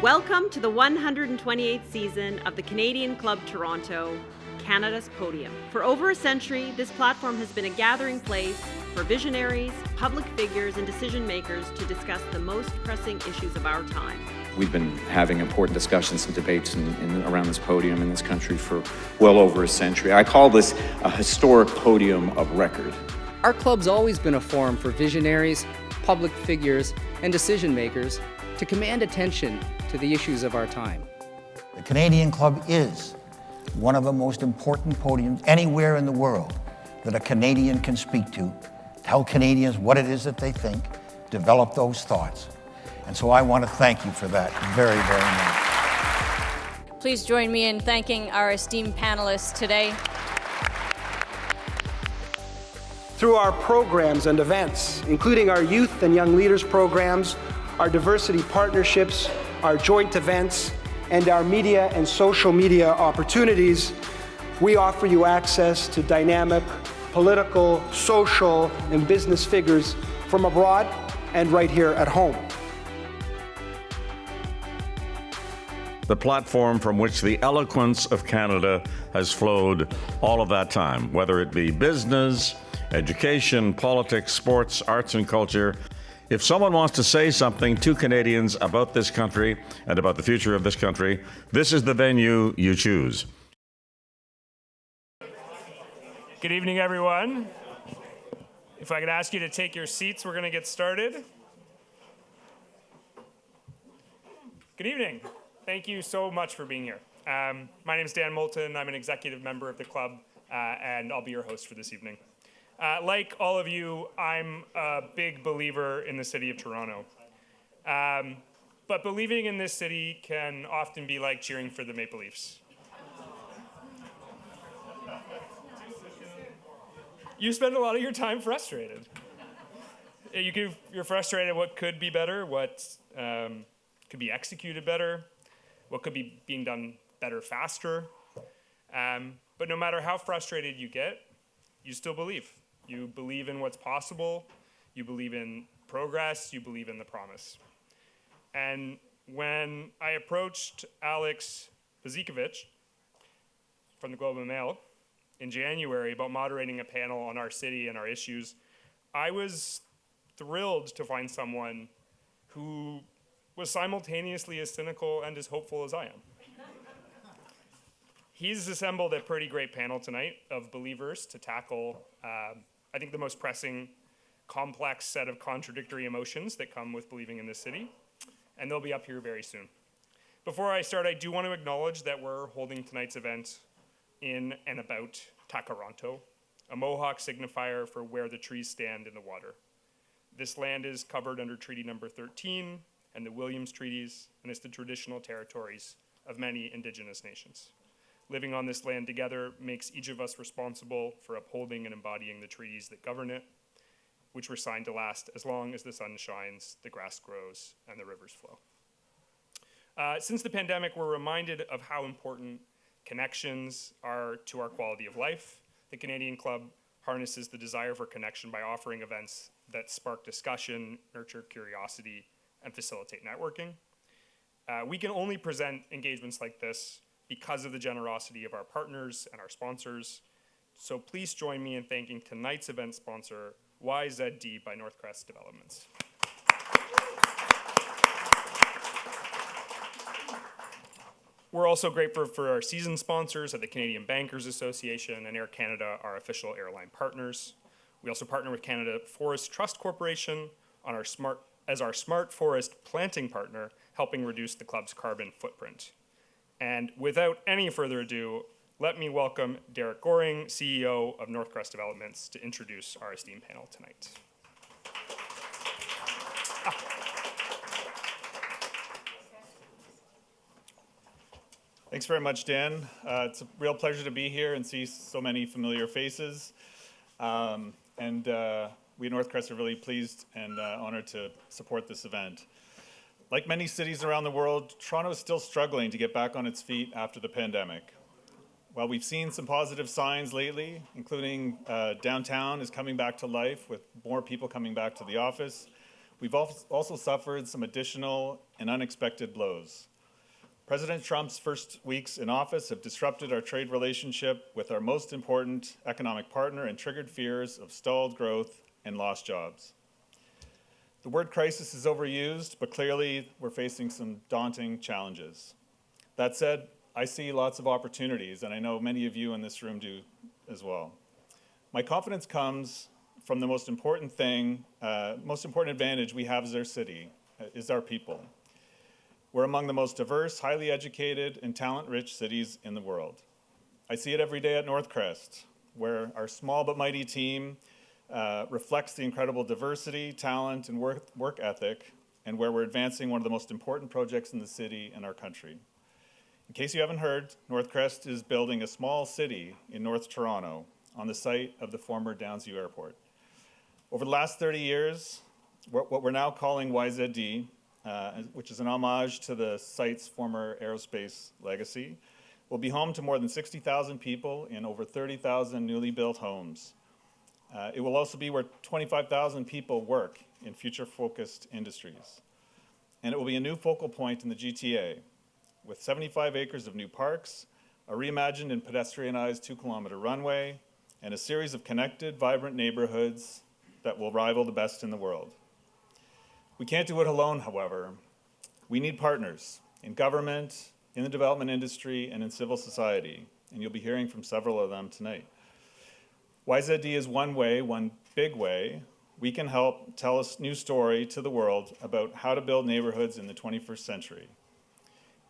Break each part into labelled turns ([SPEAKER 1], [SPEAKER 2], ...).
[SPEAKER 1] Welcome to the 128th season of the Canadian Club Toronto, Canada's Podium. For over a century, this platform has been a gathering place for visionaries, public figures, and decision makers to discuss the most pressing issues of our time.
[SPEAKER 2] We've been having important discussions and debates around this podium in this country for well over a century. I call this a historic podium of record.
[SPEAKER 3] Our club's always been a forum for visionaries, public figures, and decision makers to command attention to the issues of our time.
[SPEAKER 4] The Canadian Club is one of the most important podiums anywhere in the world that a Canadian can speak to, tell Canadians what it is that they think, develop those thoughts. And so I want to thank you for that very, very much.
[SPEAKER 5] Please join me in thanking our esteemed panelists today.
[SPEAKER 6] Through our programs and events, including our youth and young leaders programs, our diversity partnerships, our joint events, and our media and social media opportunities, we offer you access to dynamic political, social, and business figures from abroad and right here at home.
[SPEAKER 7] The platform from which the eloquence of Canada has flowed all of that time, whether it be business, education, politics, sports, arts, and culture. If someone wants to say something to Canadians about this country and about the future of this country, this is the venue you choose.
[SPEAKER 8] Good evening, everyone. If I could ask you to take your seats, we're going to get started. Good evening. Thank you so much for being here. My name is Dan Moulton. I'm an executive member of the club, and I'll be your host for this evening. Like all of you, I'm a big believer in the city of Toronto. But believing in this city can often be like cheering for the Maple Leafs. You spend a lot of your time frustrated. You're frustrated at what could be better, what could be executed better, what could be being done better faster. But no matter how frustrated you get, you still believe. You believe in what's possible, you believe in progress, you believe in the promise. And when I approached Alex Bezikovic from the Globe and Mail in January about moderating a panel on our city and our issues, I was thrilled to find someone who was simultaneously as cynical and as hopeful as I am. He's assembled a pretty great panel tonight of believers to tackle, I think, the most pressing, complex set of contradictory emotions that come with believing in this city, and they'll be up here very soon. Before I start, I do want to acknowledge that we're holding tonight's event in and about Takaranto, a Mohawk signifier for where the trees stand in the water. This land is covered under Treaty Number 13 and the Williams Treaties, and it's the traditional territories of many Indigenous nations. Living on this land together makes each of us responsible for upholding and embodying the treaties that govern it, which were signed to last as long as the sun shines, the grass grows, and the rivers flow. Since the pandemic, we're reminded of how important connections are to our quality of life. The Canadian Club harnesses the desire for connection by offering events that spark discussion, nurture curiosity, and facilitate networking. We can only present engagements like this because of the generosity of our partners and our sponsors. So please join me in thanking tonight's event sponsor, YZD by Northcrest Developments. We're also grateful for our season sponsors at the Canadian Bankers Association and Air Canada, our official airline partners. We also partner with Canada Forest Trust Corporation on as our smart forest planting partner, helping reduce the club's carbon footprint. And without any further ado, let me welcome Derek Goring, CEO of Northcrest Developments, to introduce our esteemed panel tonight.
[SPEAKER 9] Thanks very much, Dan. It's a real pleasure to be here and see so many familiar faces. We at Northcrest are really pleased and honored to support this event. Like many cities around the world, Toronto is still struggling to get back on its feet after the pandemic. While we've seen some positive signs lately, including downtown is coming back to life with more people coming back to the office, we've also suffered some additional and unexpected blows. President Trump's first weeks in office have disrupted our trade relationship with our most important economic partner and triggered fears of stalled growth and lost jobs. The word crisis is overused, but clearly we're facing some daunting challenges. That said, I see lots of opportunities, and I know many of you in this room do as well. My confidence comes from the most important advantage we have as our city, is our people. We're among the most diverse, highly educated, and talent-rich cities in the world. I see it every day at Northcrest, where our small but mighty team reflects the incredible diversity, talent, and work ethic, and where we're advancing one of the most important projects in the city and our country. In case you haven't heard, Northcrest is building a small city in North Toronto on the site of the former Downsview Airport. Over the last 30 years, what we're now calling YZD, which is an homage to the site's former aerospace legacy, will be home to more than 60,000 people in over 30,000 newly built homes. It will also be where 25,000 people work in future-focused industries. And it will be a new focal point in the GTA, with 75 acres of new parks, a reimagined and pedestrianized 2-kilometer runway, and a series of connected, vibrant neighborhoods that will rival the best in the world. We can't do it alone, however. We need partners in government, in the development industry, and in civil society, and you'll be hearing from several of them tonight. YZD is one way, one big way, we can help tell a new story to the world about how to build neighborhoods in the 21st century.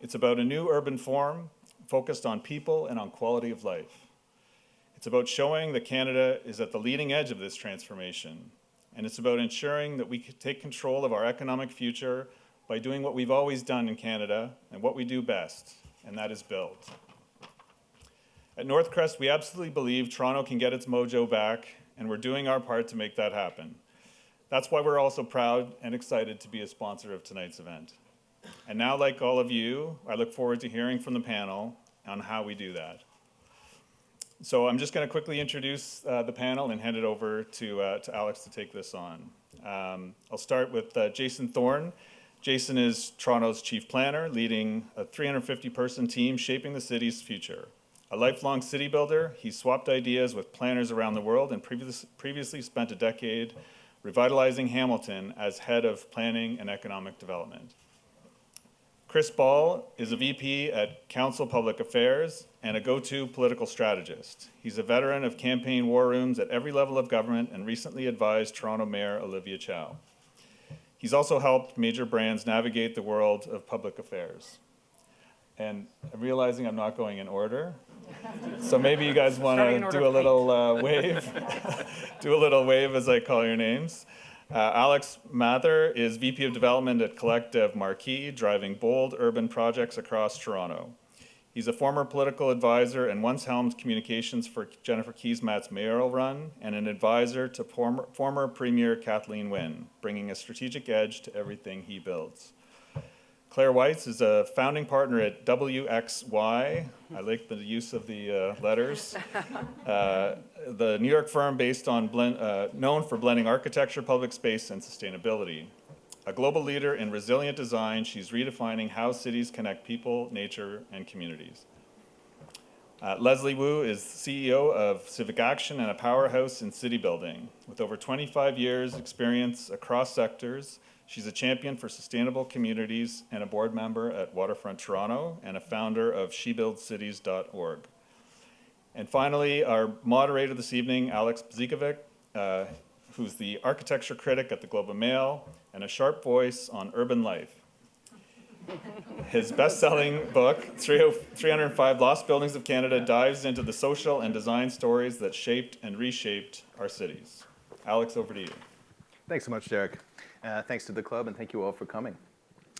[SPEAKER 9] It's about a new urban form focused on people and on quality of life. It's about showing that Canada is at the leading edge of this transformation, and it's about ensuring that we can take control of our economic future by doing what we've always done in Canada and what we do best, and that is build. At Northcrest, we absolutely believe Toronto can get its mojo back, and we're doing our part to make that happen. That's why we're also proud and excited to be a sponsor of tonight's event. And now, like all of you, I look forward to hearing from the panel on how we do that. So I'm just going to quickly introduce the panel and hand it over to Alex to take this on. I'll start with Jason Thorne. Jason is Toronto's chief planner, leading a 350-person team shaping the city's future. A lifelong city builder, he swapped ideas with planners around the world and previously spent a decade revitalizing Hamilton as head of planning and economic development. Chris Ball is a VP at Council Public Affairs and a go-to political strategist. He's a veteran of campaign war rooms at every level of government and recently advised Toronto Mayor Olivia Chow. He's also helped major brands navigate the world of public affairs. And I'm realizing I'm not going in order, so maybe you guys want to do a little wave, do a little wave as I call your names. Alex Mather is VP of Development at Collective Marquee, driving bold urban projects across Toronto. He's a former political advisor and once helmed communications for Jennifer Keesmaat's mayoral run and an advisor to former Premier Kathleen Wynne, bringing a strategic edge to everything he builds. Claire Weitz is a founding partner at WXY. I like the use of the letters. The New York firm based on known for blending architecture, public space, and sustainability. A global leader in resilient design, she's redefining how cities connect people, nature, and communities. Leslie Wu is CEO of Civic Action and a powerhouse in city building. With over 25 years experience across sectors, she's a champion for sustainable communities and a board member at Waterfront Toronto and a founder of SheBuildsCities.org. And finally, our moderator this evening, Alex Bzikovic, who's the architecture critic at the Globe and Mail and a sharp voice on urban life. His best-selling book, 305 Lost Buildings of Canada, dives into the social and design stories that shaped and reshaped our cities. Alex, over to you.
[SPEAKER 10] Thanks so much, Derek. Thanks to the club, and thank you all for coming.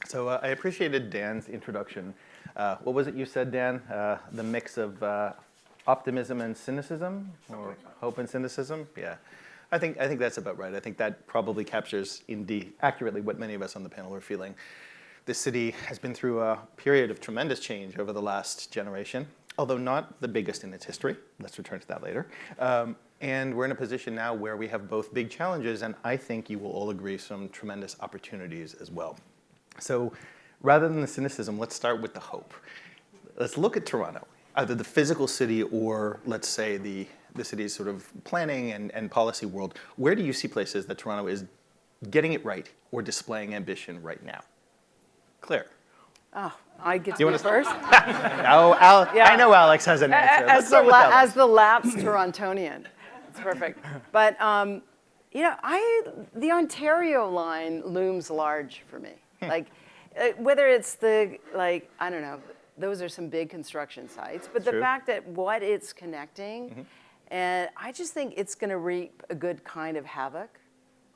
[SPEAKER 10] So I appreciated Dan's introduction. What was it you said, Dan? The mix of optimism and cynicism, or hope and cynicism? Yeah, I think that's about right. I think that probably captures indeed accurately what many of us on the panel are feeling. This city has been through a period of tremendous change over the last generation, although not the biggest in its history. Let's return to that later. And we're in a position now where we have both big challenges and I think you will all agree some tremendous opportunities as well. So rather than the cynicism, let's start with the hope. Let's look at Toronto, either the physical city or, let's say, the city's sort of planning and policy world. Where do you see places that Toronto is getting it right or displaying ambition right now? Claire.
[SPEAKER 11] Oh, I get
[SPEAKER 10] Do you
[SPEAKER 11] to
[SPEAKER 10] want
[SPEAKER 11] be
[SPEAKER 10] to
[SPEAKER 11] first?
[SPEAKER 10] No, I know Alex has an answer. Let's start with Alex.
[SPEAKER 11] As the lapsed Torontonian, it's perfect. But you know, the Ontario line looms large for me. Like, whether it's I don't know, those are some big construction sites, but the fact that what it's connecting, and I just think it's going to reap a good kind of havoc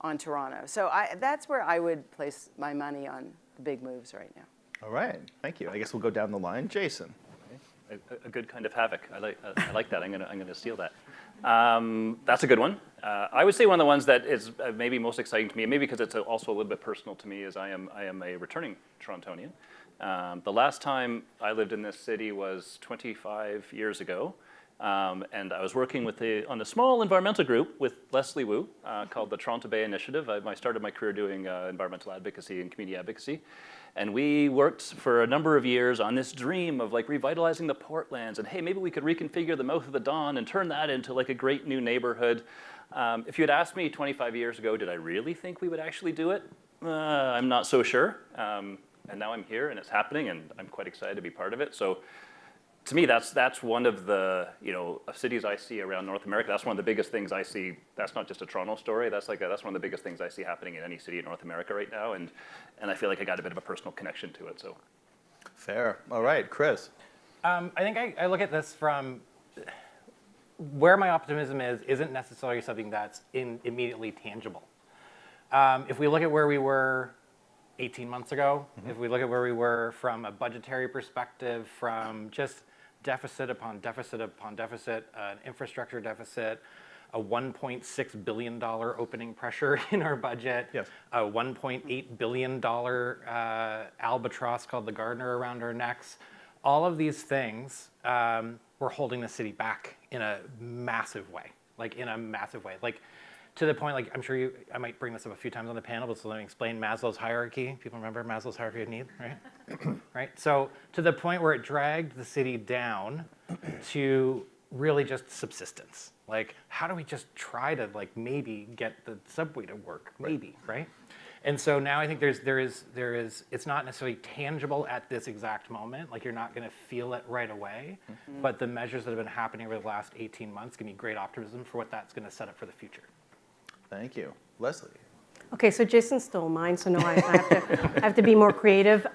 [SPEAKER 11] on Toronto. So that's where I would place my money on the big moves right now.
[SPEAKER 10] All right, thank you. I guess we'll go down the line. Jason.
[SPEAKER 12] A good kind of havoc. I like that. I'm gonna steal that. That's a good one. I would say one of the ones that is maybe most exciting to me, and maybe because it's also a little bit personal to me, is I am a returning Torontonian. The last time I lived in this city was 25 years ago, and I was working on a small environmental group with Leslie Wu called the Toronto Bay Initiative. I started my career doing environmental advocacy and community advocacy. And we worked for a number of years on this dream of like revitalizing the Portlands and hey, maybe we could reconfigure the mouth of the Don and turn that into like a great new neighborhood. If you had asked me 25 years ago, did I really think we would actually do it? I'm not so sure. And now I'm here and it's happening and I'm quite excited to be part of it. So to me, that's one of the cities I see around North America. That's one of the biggest things I see. That's not just a Toronto story. That's one of the biggest things I see happening in any city in North America right now. And I feel like I got a bit of a personal connection to it. So
[SPEAKER 10] fair. All right, Chris.
[SPEAKER 13] I think I look at this from where my optimism isn't necessarily something that's immediately tangible. If we look at where we were 18 months ago, if we look at where we were from a budgetary perspective, from just deficit upon deficit upon deficit, an infrastructure deficit, a $1.6 billion opening pressure in our budget, a $1.8 billion albatross called the Gardener around our necks. All of these things were holding the city back in a massive way, to the point, like I'm sure I might bring this up a few times on the panel, but so let me explain Maslow's hierarchy. People remember Maslow's hierarchy of need, right? Right. So to the point where it dragged the city down to really just subsistence. Like, how do we just try to like maybe get the subway to work? Maybe, right? And so now I think there is it's not necessarily tangible at this exact moment. Like you're not going to feel it right away, but the measures that have been happening over the last 18 months give me great optimism for what that's going to set up for the future.
[SPEAKER 10] Thank you. Leslie.
[SPEAKER 14] Okay, so Jason stole mine, so no, I have to be more creative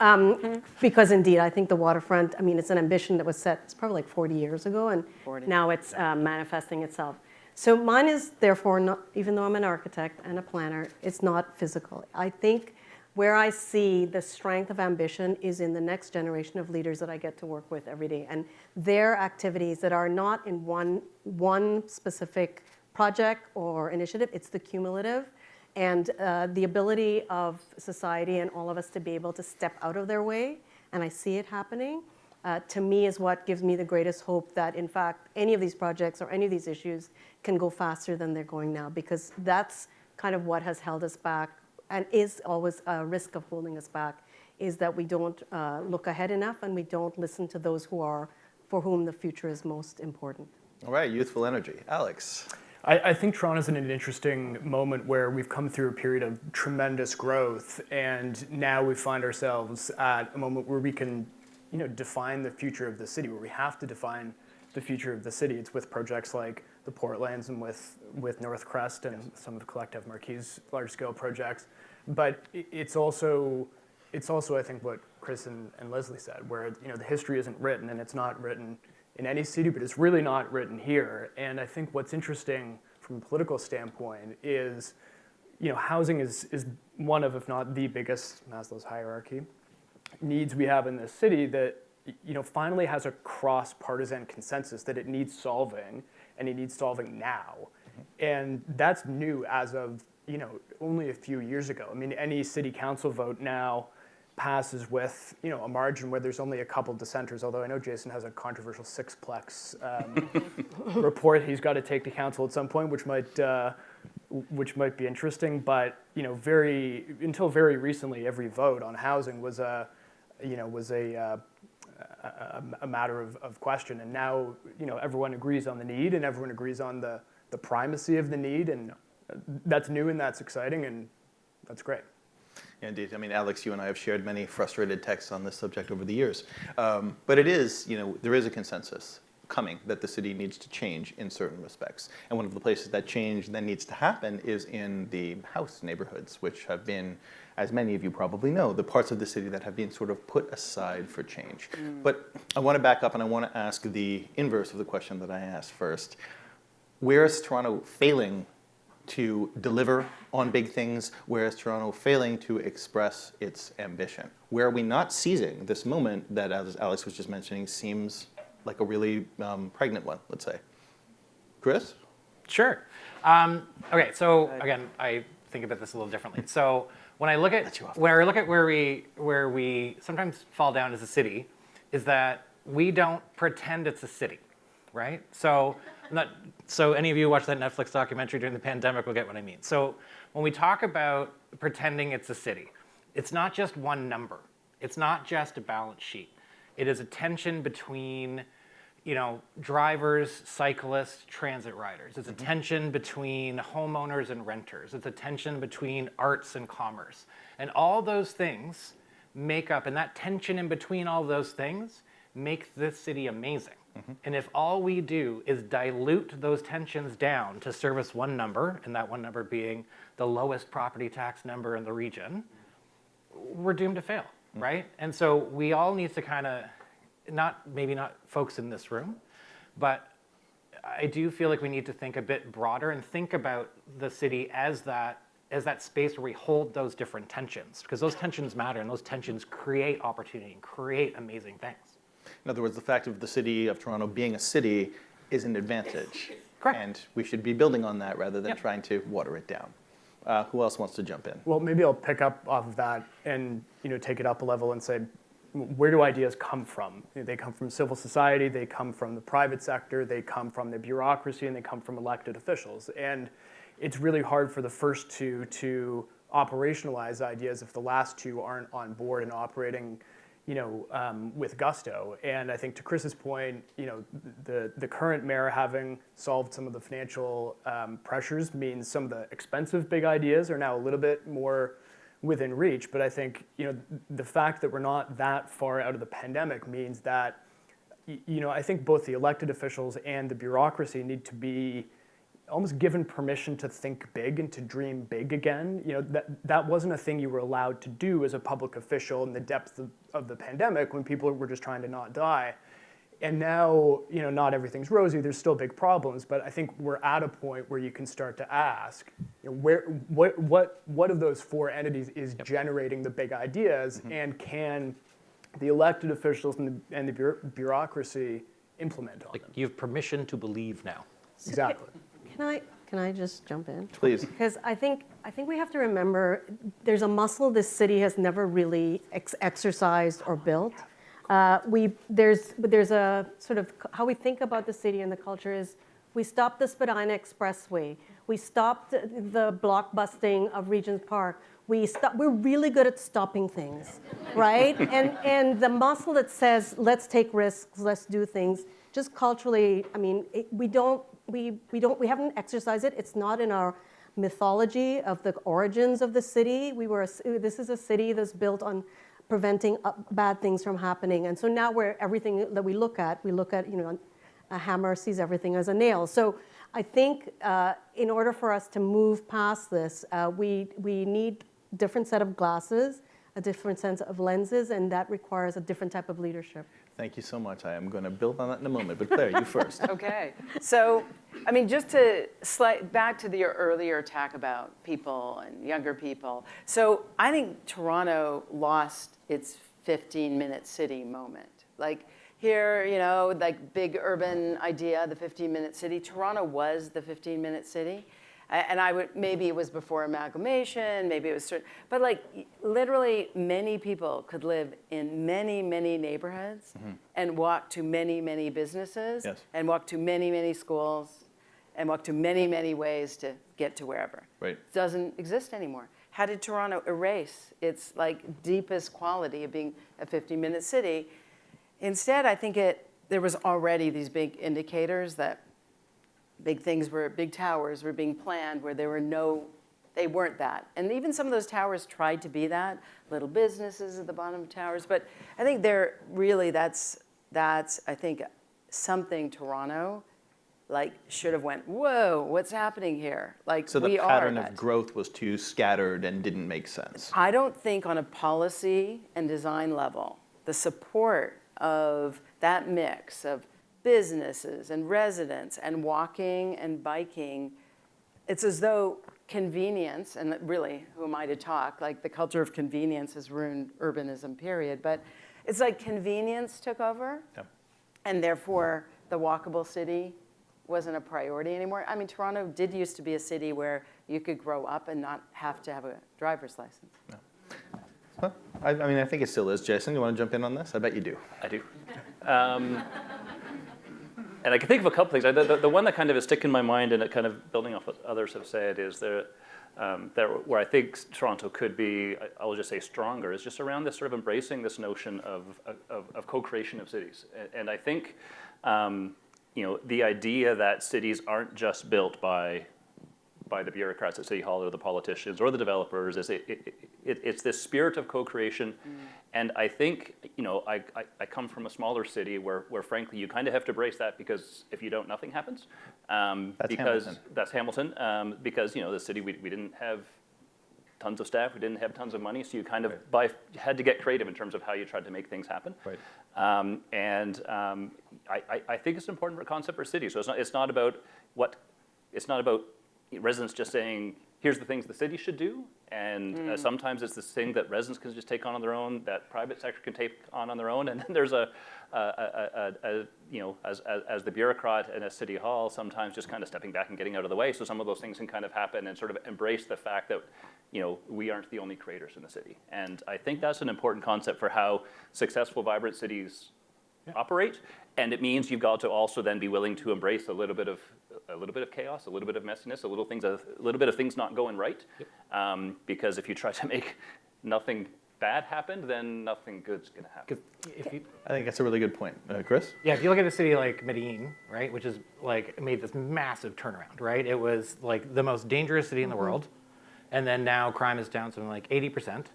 [SPEAKER 14] because indeed, I think the waterfront, I mean, it's an ambition that was set, it's probably like 40 years ago, and now it's manifesting itself. So mine is therefore not, even though I'm an architect and a planner, it's not physical. I think where I see the strength of ambition is in the next generation of leaders that I get to work with every day, and their activities that are not in one specific project or initiative, it's the cumulative, and the ability of society and all of us to be able to step out of their way, and I see it happening, to me is what gives me the greatest hope that in fact any of these projects or any of these issues can go faster than they're going now, because that's kind of what has held us back and is always a risk of holding us back, is that we don't look ahead enough and we don't listen to those for whom the future is most important.
[SPEAKER 10] All right, youthful energy. Alex.
[SPEAKER 15] I think Toronto's in an interesting moment where we've come through a period of tremendous growth, and now we find ourselves at a moment where we can, define the future of the city, where we have to define the future of the city. It's with projects like the Portlands and with North Crest and some of the Collective Marquis large-scale projects. But it's also I think what Chris and Leslie said, where the history isn't written, and it's not written in any city, but it's really not written here. And I think what's interesting from a political standpoint is, housing is one of, if not the biggest, Maslow's hierarchy, needs we have in this city that, finally has a cross-partisan consensus that it needs solving, and it needs solving now. And that's new as of, only a few years ago. I mean, any city council vote now passes with a margin where there's only a couple dissenters, although I know Jason has a controversial sixplex report he's got to take to council at some point, which might be interesting. But until very recently, every vote on housing was a was a matter of question. And now, everyone agrees on the need, and everyone agrees on the primacy of the need, and that's new and that's exciting, and that's great.
[SPEAKER 10] Yeah, indeed. I mean, Alex, you and I have shared many frustrated texts on this subject over the years. But it is, there is a consensus coming that the city needs to change in certain respects. And one of the places that change then needs to happen is in the house neighborhoods, which have been, as many of you probably know, the parts of the city that have been sort of put aside for change. But I want to back up and I want to ask the inverse of the question that I asked first. Where is Toronto failing to deliver on big things? Where is Toronto failing to express its ambition? Where are we not seizing this moment that, as Alex was just mentioning, seems like a really pregnant one, let's say? Chris?
[SPEAKER 13] Sure. Okay, so again, I think about this a little differently. So when I look at where we sometimes fall down as a city, is that we don't pretend it's a city, right? So any of you who watched that Netflix documentary during the pandemic will get what I mean. So when we talk about pretending it's a city, it's not just one number. It's not just a balance sheet. It is a tension between, drivers, cyclists, transit riders. It's a tension between homeowners and renters. It's a tension between arts and commerce. And all those things make up, and that tension in between all those things makes this city amazing. And if all we do is dilute those tensions down to service one number, and that one number being the lowest property tax number in the region, we're doomed to fail, right? And so we all need to kind of, maybe not folks in this room, but I do feel like we need to think a bit broader and think about the city as that space where we hold those different tensions, because those tensions matter and those tensions create opportunity and create amazing things.
[SPEAKER 10] In other words, the fact of the city of Toronto being a city is an advantage.
[SPEAKER 13] Correct.
[SPEAKER 10] And we should be building on that rather than trying to water it down. Who else wants to jump in?
[SPEAKER 15] Well, maybe I'll pick up off of that and take it up a level and say, where do ideas come from? They come from civil society, they come from the private sector, they come from the bureaucracy, and they come from elected officials. And it's really hard for the first two to operationalize ideas if the last two aren't on board and operating with gusto. And I think to Chris's point, the current mayor having solved some of the financial pressures means some of the expensive big ideas are now a little bit more within reach. But I think, the fact that we're not that far out of the pandemic means that, I think both the elected officials and the bureaucracy need to be almost given permission to think big and to dream big again. That wasn't a thing you were allowed to do as a public official in the depths of the pandemic when people were just trying to not die. And now, not everything's rosy. There's still big problems, but I think we're at a point where you can start to ask, what of those four entities is generating the big ideas, and can the elected officials and the bureaucracy implement on them?
[SPEAKER 13] You have permission to believe now.
[SPEAKER 15] Exactly.
[SPEAKER 14] Can I just jump in?
[SPEAKER 10] Please.
[SPEAKER 14] Because I think we have to remember there's a muscle this city has never really exercised or built. There's a sort of how we think about the city and the culture is we stopped the Spadina Expressway. We stopped the blockbusting of Regent's Park. We're really good at stopping things, right? and the muscle that says let's take risks, let's do things. Just culturally, I mean, we haven't exercised it. It's not in our mythology of the origins of the city. This is a city that's built on preventing bad things from happening. And so now everything that we look at, a hammer sees everything as a nail. So I think in order for us to move past this, we need a different set of glasses, a different sense of lenses, and that requires a different type of leadership.
[SPEAKER 10] Thank you so much. I am going to build on that in a moment, but Claire, you first.
[SPEAKER 11] Okay. So, I mean, just to back to your earlier attack about people and younger people. So I think Toronto lost its 15-minute city moment. Like here, like big urban idea, the 15-minute city. Toronto was the 15-minute city. And maybe it was before amalgamation, maybe it was certain, but like literally many people could live in many, many neighborhoods and walk to many, many businesses and walk to many, many schools and walk to many, many ways to get to wherever.
[SPEAKER 10] Right.
[SPEAKER 11] It doesn't exist anymore. how did Toronto erase its like deepest quality of being a 50-minute city? Instead, I think there was already these big indicators that big towers were being planned where they weren't that. And even some of those towers tried to be that, little businesses at the bottom of towers. But I think that's I think something Toronto should have went, whoa, what's happening here?
[SPEAKER 10] So the pattern of growth was too scattered and didn't make sense.
[SPEAKER 11] I don't think on a policy and design level, the support of that mix of businesses and residents and walking and biking, it's as though convenience, and really, who am I to talk? Like the culture of convenience has ruined urbanism, period. But it's like convenience took over, and therefore the walkable city wasn't a priority anymore. I mean, Toronto did used to be a city where you could grow up and not have to have a driver's license.
[SPEAKER 10] Yeah. Well, I mean, I think it still is. Jason, you want to jump in on this? I bet you do.
[SPEAKER 12] I do. And I can think of a couple things. The one that kind of is sticking in my mind, and it kind of building off what others have said, is where I think Toronto could be, I'll just say stronger, is just around this sort of embracing this notion of co-creation of cities. And I think, the idea that cities aren't just built by the bureaucrats at City Hall or the politicians or the developers, it's this spirit of co-creation. And I think, I come from a smaller city where frankly, you kind of have to embrace that, because if you don't, nothing happens. That's Hamilton. Because, the city, we didn't have tons of staff, we didn't have tons of money, so you kind of had to get creative in terms of how you tried to make things happen.
[SPEAKER 10] Right.
[SPEAKER 12] I think it's an important concept for cities. So it's not about residents just saying, here's the things the city should do, and sometimes it's this thing that residents can just take on their own, that private sector can take on their own, and then there's as the bureaucrat in a city hall, sometimes just kind of stepping back and getting out of the way, so some of those things can kind of happen and sort of embrace the fact that, we aren't the only creators in the city. And I think that's an important concept for how successful, vibrant cities operate, and it means you've got to also then be willing to embrace a little bit of chaos, a little bit of messiness, a little bit of things not going right. Because if you try to make nothing bad happen, then nothing good's going to happen.
[SPEAKER 10] I think that's a really good point. Chris?
[SPEAKER 13] Yeah, if you look at a city like Medellin, right, which is made this massive turnaround, right? It was like the most dangerous city in the world, and then now crime is down something like 80%.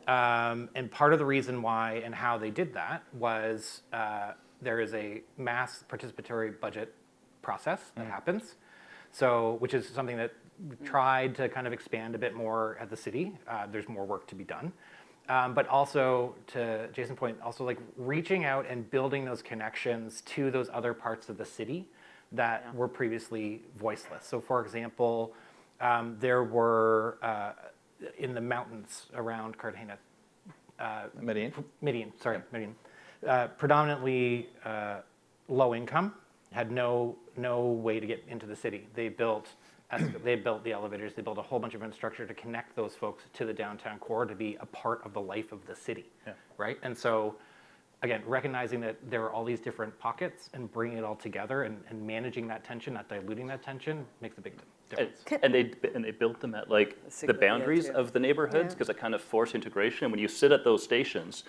[SPEAKER 13] And part of the reason why and how they did that was there is a mass participatory budget process that happens, which is something that we tried to kind of expand a bit more at the city. There's more work to be done. But also, to Jason's point, also reaching out and building those connections to those other parts of the city that were previously voiceless. So for example, there were, in the mountains around Cartagena, Medellin, predominantly low income, had no way to get into the city. They built the elevators, they built a whole bunch of infrastructure to connect those folks to the downtown core to be a part of the life of the city, right? And so, again, recognizing that there are all these different pockets and bringing it all together and managing that tension, not diluting that tension, makes a big difference.
[SPEAKER 12] And they built them at the boundaries of the neighborhoods, because it kind of forced integration. And when you sit at those stations,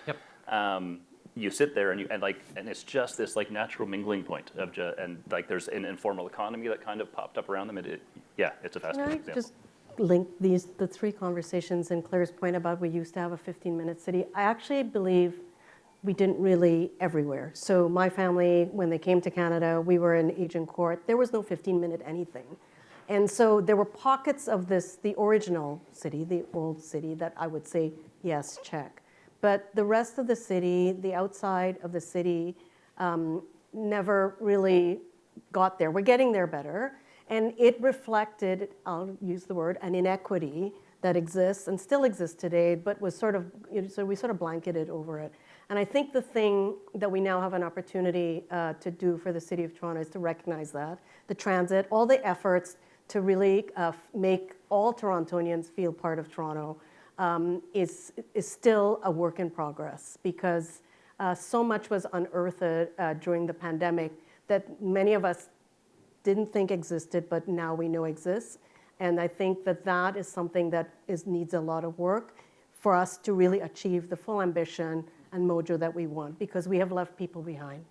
[SPEAKER 12] you sit there and it's just this natural mingling point of there's an informal economy that kind of popped up around them. It's a fascinating example.
[SPEAKER 14] Just link the three conversations and Claire's point about we used to have a 15-minute city. I actually believe we didn't really everywhere. So my family, when they came to Canada, we were in Agincourt. There was no 15-minute anything. And so there were pockets of the original city, the old city, that I would say, yes, check. But the rest of the city, the outside of the city, never really got there. We're getting there better. And it reflected, I'll use the word, an inequity that exists and still exists today, but was so we sort of blanketed over it. And I think the thing that we now have an opportunity to do for the City of Toronto is to recognize that, the transit, all the efforts to really make all Torontonians feel part of Toronto is still a work in progress, because so much was unearthed during the pandemic that many of us didn't think existed, but now we know exists. And I think that that is something that needs a lot of work for us to really achieve the full ambition and mojo that we want, because we have left people behind.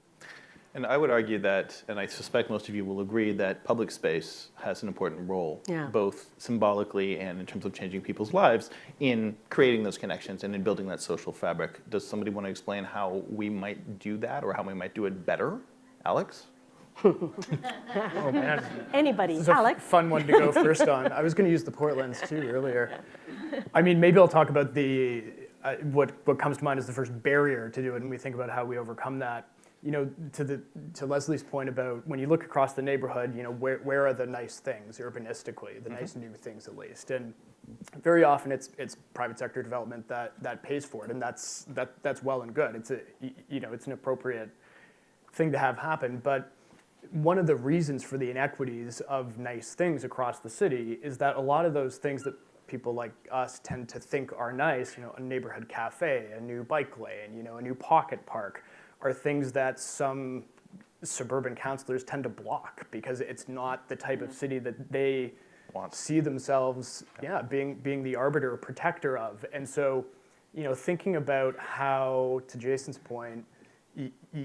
[SPEAKER 10] And I would argue that, and I suspect most of you will agree, that public space has an important role, both symbolically and in terms of changing people's lives, in creating those connections and in building that social fabric. Does somebody want to explain how we might do that, or how we might do it better? Alex?
[SPEAKER 15] Oh man.
[SPEAKER 14] Anybody,
[SPEAKER 15] This is
[SPEAKER 14] Alex?
[SPEAKER 15] a fun one to go first on. I was going to use the Portlands too earlier. I mean, maybe I'll talk about the what comes to mind as the first barrier to do it, and we think about how we overcome that. You know, to Leslie's point about when you look across the neighborhood, you know, where are the nice things urbanistically, the nice new things at least, and very often it's private sector development that pays for it, and that's well and good. It's it's an appropriate thing to have happen, but one of the reasons for the inequities of nice things across the city is that a lot of those things that people like us tend to think are nice, you know, a neighborhood cafe, a new bike lane, you know, a new pocket park, are things that some suburban councillors tend to block because it's not the type of city that they see themselves being the arbiter or protector of. And so, you know, thinking about how, to Jason's point,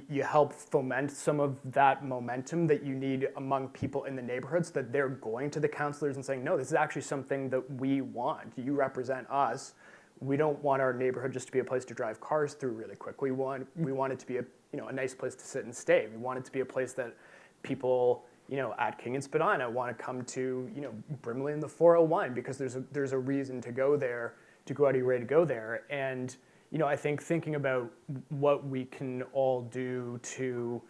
[SPEAKER 15] you help foment some of that momentum that you need among people in the neighborhoods, that they're going to the councillors and saying, no, this is actually something that we want. You represent us. We don't want our neighborhood just to be a place to drive cars through really quick. We want it to be a nice place to sit and stay. We want it to be a place that people, you know, at King and Spadina want to come to, you know, Brimley and the 401 because there's a reason to go there, to go out of your way to go there. And you know, I think thinking about what we can all do to,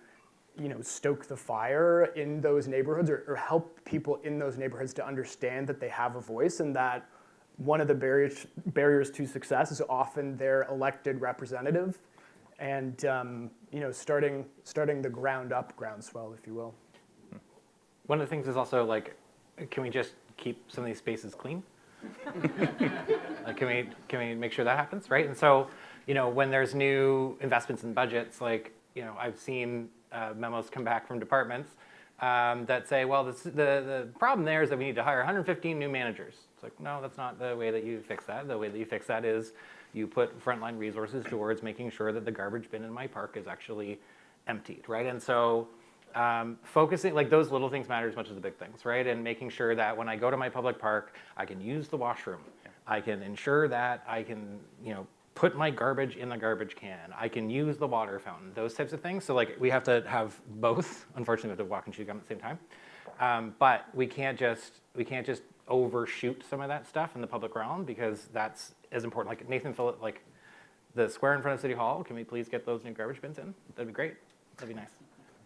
[SPEAKER 15] you know, stoke the fire in those neighborhoods or help people in those neighborhoods to understand that they have a voice and that one of the barriers to success is often their elected representative, and you know, starting the groundswell, if you will.
[SPEAKER 13] One of the things is also like, can we just keep some of these spaces clean? Like, can we make sure that happens, right? And so, you know, when there's new investments in budgets, like, you know, I've seen memos come back from departments that say, well, the problem there is that we need to hire 115 new managers. It's like, no, that's not the way that you fix that. The way that you fix that is you put frontline resources towards making sure that the garbage bin in my park is actually emptied, right? And so focusing, like, those little things matter as much as the big things, right? And making sure that when I go to my public park, I can use the washroom. I can ensure that I can, you know, put my garbage in the garbage can. I can use the water fountain, those types of things. So, like, we have to have both. Unfortunately, we have to walk and chew gum at the same time. But we can't just overshoot some of that stuff in the public realm, because that's as important. Like Nathan Phillip, like the square in front of City Hall, can we please get those new garbage bins in? That'd be great. That'd be nice.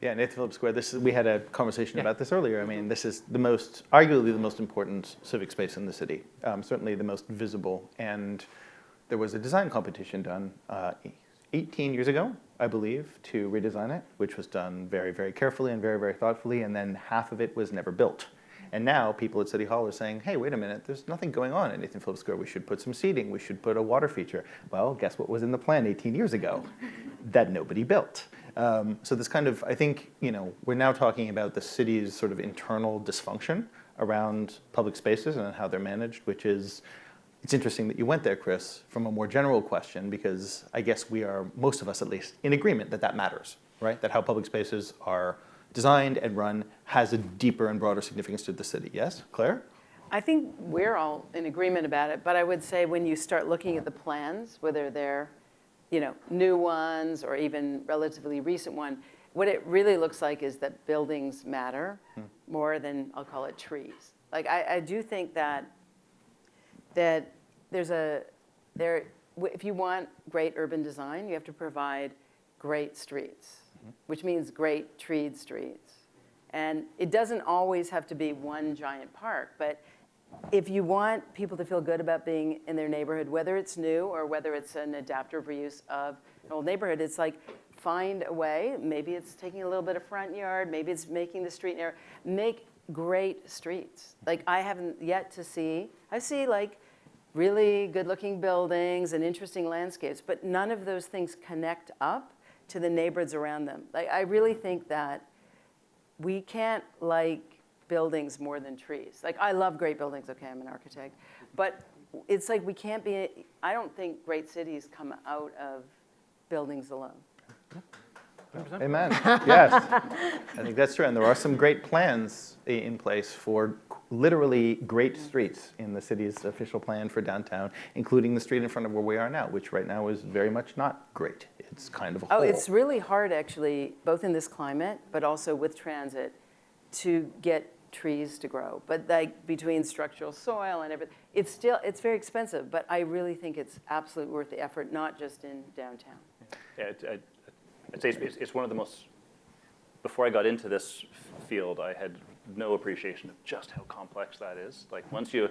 [SPEAKER 10] Yeah, Nathan Phillip Square, we had a conversation about this earlier. I mean, this is arguably the most important civic space in the city, certainly the most visible. And there was a design competition done 18 years ago, I believe, to redesign it, which was done very, very carefully and very, very thoughtfully, and then half of it was never built. And now people at City Hall are saying, hey, wait a minute, there's nothing going on at Nathan Phillip Square. We should put some seating. We should put a water feature. Well, guess what was in the plan 18 years ago? That nobody built. So this kind of, I think, you know, we're now talking about the city's sort of internal dysfunction around public spaces and how they're managed, which is, it's interesting that you went there, Chris, from a more general question, because I guess we are, most of us at least, in agreement that that matters, right? That how public spaces are designed and run has a deeper and broader significance to the city. Yes, Claire?
[SPEAKER 11] I think we're all in agreement about it, but I would say when you start looking at the plans, whether they're, you know, new ones or even relatively recent one, what it really looks like is that buildings matter more than, I'll call it, trees. Like, I do think that if you want great urban design, you have to provide great streets, which means great treed streets. And it doesn't always have to be one giant park, but if you want people to feel good about being in their neighborhood, whether it's new or whether it's an adaptive reuse of an old neighborhood, it's like, find a way. Maybe it's taking a little bit of front yard, maybe it's making the street narrow. Make great streets. Like, I haven't yet to see, I see like really good looking buildings and interesting landscapes, but none of those things connect up to the neighborhoods around them. Like, I really think that we can't, like, buildings more than trees. Like, I love great buildings, okay, I'm an architect, but it's like we can't be, I don't think great cities come out of buildings alone.
[SPEAKER 10] Amen. Yes, I think that's true. And there are some great plans in place for literally great streets in the city's official plan for downtown, including the street in front of where we are now, which right now is very much not great. It's kind of a hole.
[SPEAKER 11] Oh, it's really hard, actually, both in this climate, but also with transit, to get trees to grow. But like between structural soil and everything, it's very expensive, but I really think it's absolutely worth the effort, not just in downtown.
[SPEAKER 12] Yeah, I'd say it's one of the most, before I got into this field, I had no appreciation of just how complex that is. Like once you,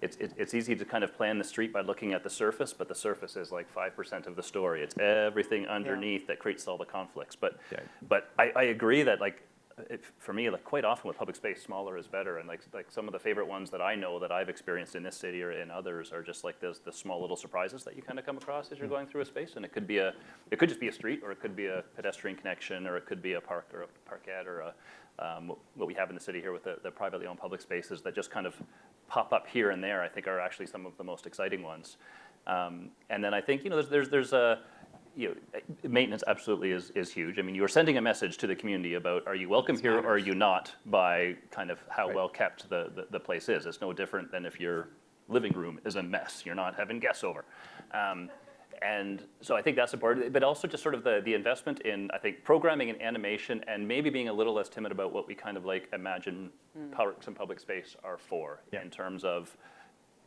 [SPEAKER 12] it's easy to kind of plan the street by looking at the surface, but the surface is like 5% of the story. It's everything underneath that creates all the conflicts. But I agree that like, for me, like quite often with public space, smaller is better. And like some of the favorite ones that I know that I've experienced in this city or in others are just like the small little surprises that you kind of come across as you're going through a space. And it could just be a street, or it could be a pedestrian connection, or it could be a park or a parkette, or what we have in the city here with the privately owned public spaces that just kind of pop up here and there. I think are actually some of the most exciting ones. And then I think there's a maintenance absolutely is huge. I mean, you're sending a message to the community about are you welcome here or are you not by kind of how well kept the place is. It's no different than if your living room is a mess. You're not having guests over. And so I think that's important, but also just sort of the investment in, I think, programming and animation, and maybe being a little less timid about what we kind of like imagine parks and public space are for in terms of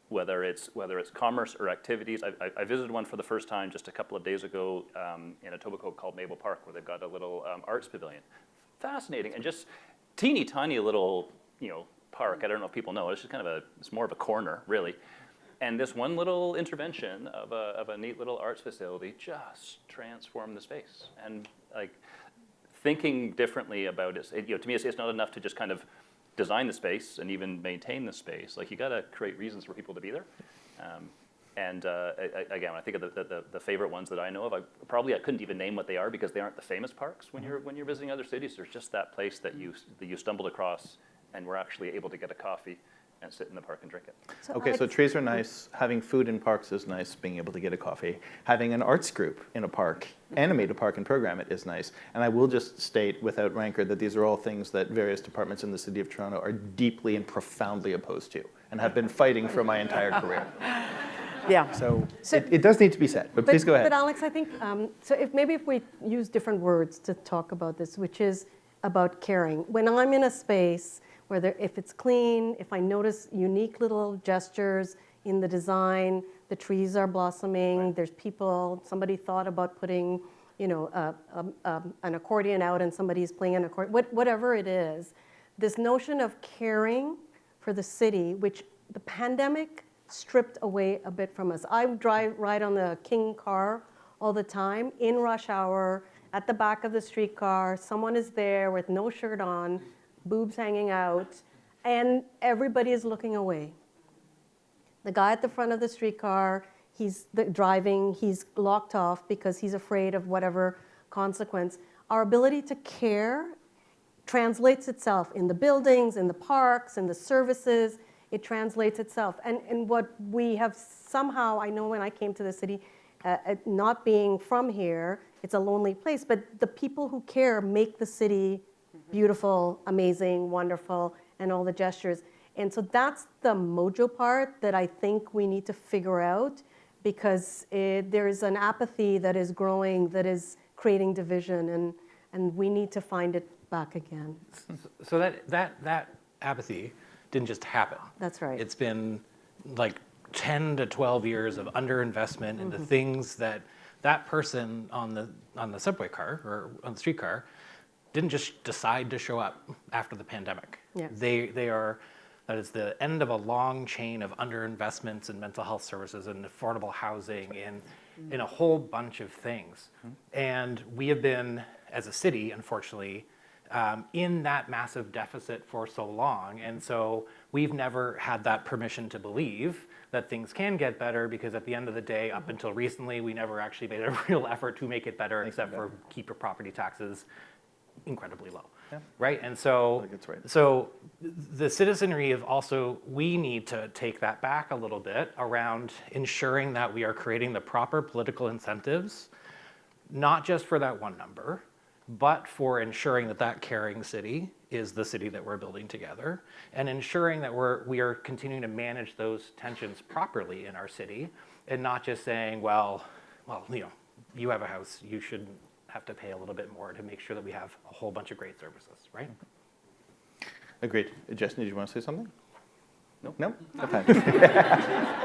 [SPEAKER 12] whether it's commerce or activities. I visited one for the first time just a couple of days ago in Etobicoke called Maple Park, where they've got a little arts pavilion. Fascinating, and just teeny tiny little park. I don't know if people know. It's just kind of it's more of a corner really. And this one little intervention of a neat little arts facility just transformed the space. And like thinking differently about it, to me, it's not enough to just kind of design the space and even maintain the space. Like you got to create reasons for people to be there. Again, I think of the favorite ones that I know of, I couldn't even name what they are because they aren't the famous parks. When you're visiting other cities, there's just that place that you stumbled across and were actually able to get a coffee and sit in the park and drink it.
[SPEAKER 10] So trees are nice. Having food in parks is nice. Being able to get a coffee. Having an arts group in a park, animate a park and program it is nice. And I will just state without rancor that these are all things that various departments in the City of Toronto are deeply and profoundly opposed to and have been fighting for my entire career.
[SPEAKER 11] Yeah.
[SPEAKER 10] So it does need to be said, but please go ahead.
[SPEAKER 14] But Alex, I think, so if we use different words to talk about this, which is about caring. When I'm in a space, if it's clean, if I notice unique little gestures in the design, the trees are blossoming, there's people, somebody thought about putting, an accordion out and somebody's playing an accordion, whatever it is, this notion of caring for the city, which the pandemic stripped away a bit from us. I ride on the King car all the time, in rush hour, at the back of the streetcar, someone is there with no shirt on, boobs hanging out, and everybody is looking away. The guy at the front of the streetcar, he's driving, he's locked off because he's afraid of whatever consequence. Our ability to care translates itself in the buildings, in the parks, in the services. It translates itself. And what we have somehow, I know when I came to the city, not being from here, it's a lonely place, but the people who care make the city beautiful, amazing, wonderful, and all the gestures. And so that's the mojo part that I think we need to figure out, because there is an apathy that is growing, that is creating division, and we need to find it back again.
[SPEAKER 13] So that apathy didn't just happen.
[SPEAKER 14] That's right.
[SPEAKER 13] It's been like 10 to 12 years of underinvestment in the things that person on the subway car or on the streetcar didn't just decide to show up after the pandemic.
[SPEAKER 14] Yes.
[SPEAKER 13] That is the end of a long chain of underinvestments in mental health services and affordable housing in a whole bunch of things. And we have been, as a city, unfortunately, in that massive deficit for so long. And so we've never had that permission to believe that things can get better, because at the end of the day, up until recently, we never actually made a real effort to make it better, except for keep your property taxes incredibly low. right? And so, so the citizenry of also, we need to take that back a little bit around ensuring that we are creating the proper political incentives, not just for that one number, but for ensuring that that caring city is the city that we're building together, and ensuring that we are continuing to manage those tensions properly in our city, and not just saying, well, you know, you have a house, you should have to pay a little bit more to make sure that we have a whole bunch of great services, right?
[SPEAKER 10] Agreed. Justin, did you want to say something?
[SPEAKER 13] Nope.
[SPEAKER 10] No? Okay.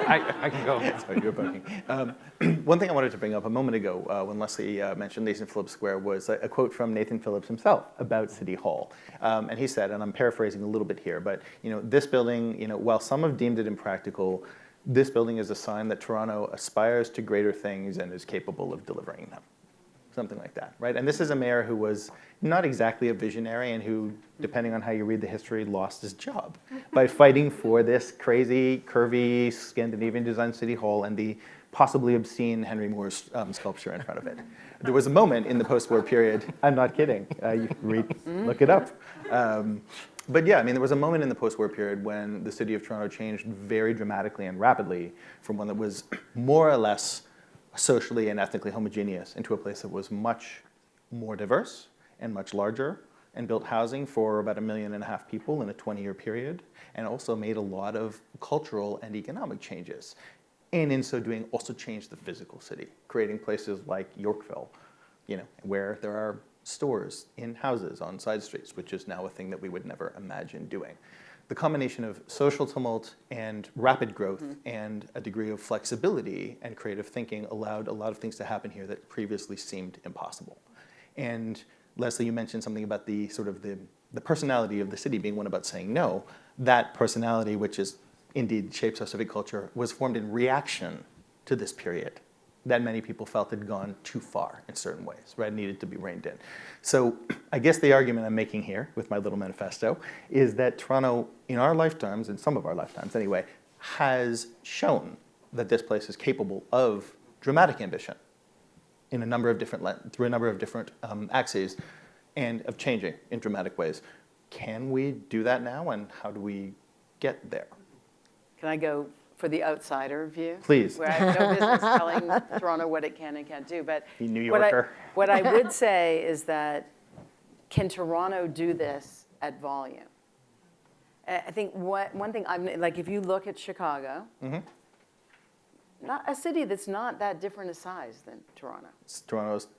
[SPEAKER 13] I can go.
[SPEAKER 10] Sorry, you're bugging. One thing I wanted to bring up a moment ago when Leslie mentioned Nathan Phillips Square was a quote from Nathan Phillips himself about City Hall. And he said, and I'm paraphrasing a little bit here, but you know, this building, you know, while some have deemed it impractical, this building is a sign that Toronto aspires to greater things and is capable of delivering them. Something like that, right? And this is a mayor who was not exactly a visionary and who, depending on how you read the history, lost his job by fighting for this crazy, curvy, Scandinavian designed City Hall and the possibly obscene Henry Moore's sculpture in front of it. There was a moment in the post-war period, I'm not kidding, you can read, look it up. But yeah, I mean, there was a moment in the post-war period when the city of Toronto changed very dramatically and rapidly from one that was more or less socially and ethnically homogeneous into a place that was much more diverse and much larger, and built housing for about 1.5 million people in a 20-year period, and also made a lot of cultural and economic changes. And in so doing, also changed the physical city, creating places like Yorkville, you know, where there are stores in houses on side streets, which is now a thing that we would never imagine doing. The combination of social tumult and rapid growth and a degree of flexibility and creative thinking allowed a lot of things to happen here that previously seemed impossible. And Leslie, you mentioned something about the sort of the personality of the city being one about saying no. That personality, which is indeed shapes our civic culture, was formed in reaction to this period that many people felt had gone too far in certain ways, right? Needed to be reined in. So I guess the argument I'm making here with my little manifesto is that Toronto, in our lifetimes, in some of our lifetimes anyway, has shown that this place is capable of dramatic ambition in a number of different, through a number of different axes, and of changing in dramatic ways. Can we do that now, and how do we get there?
[SPEAKER 11] Can I go for the outsider view?
[SPEAKER 10] Please.
[SPEAKER 11] Where I have no business telling Toronto what it can and can't do. But
[SPEAKER 10] the New Yorker.
[SPEAKER 11] What I would say is that, can Toronto do this at volume? I think one thing, like if you look at Chicago, not a city that's not that different a size than Toronto.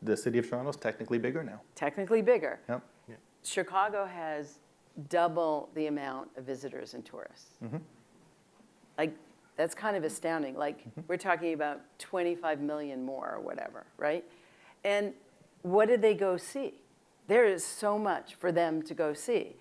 [SPEAKER 10] The city of Toronto is technically bigger now.
[SPEAKER 11] Technically bigger.
[SPEAKER 10] Yep.
[SPEAKER 11] Chicago has double the amount of visitors and tourists. Like, that's kind of astounding. Like, we're talking about 25 million more or whatever, right? And what did they go see? There is so much for them to go see.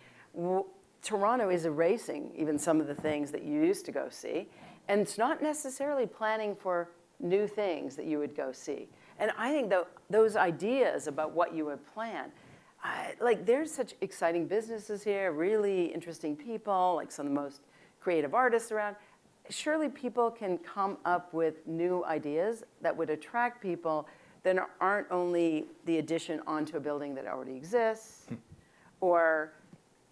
[SPEAKER 11] Toronto is erasing even some of the things that you used to go see, and it's not necessarily planning for new things that you would go see. And I think those ideas about what you would plan, like there's such exciting businesses here, really interesting people, like some of the most creative artists around. Surely people can come up with new ideas that would attract people that aren't only the addition onto a building that already exists, or,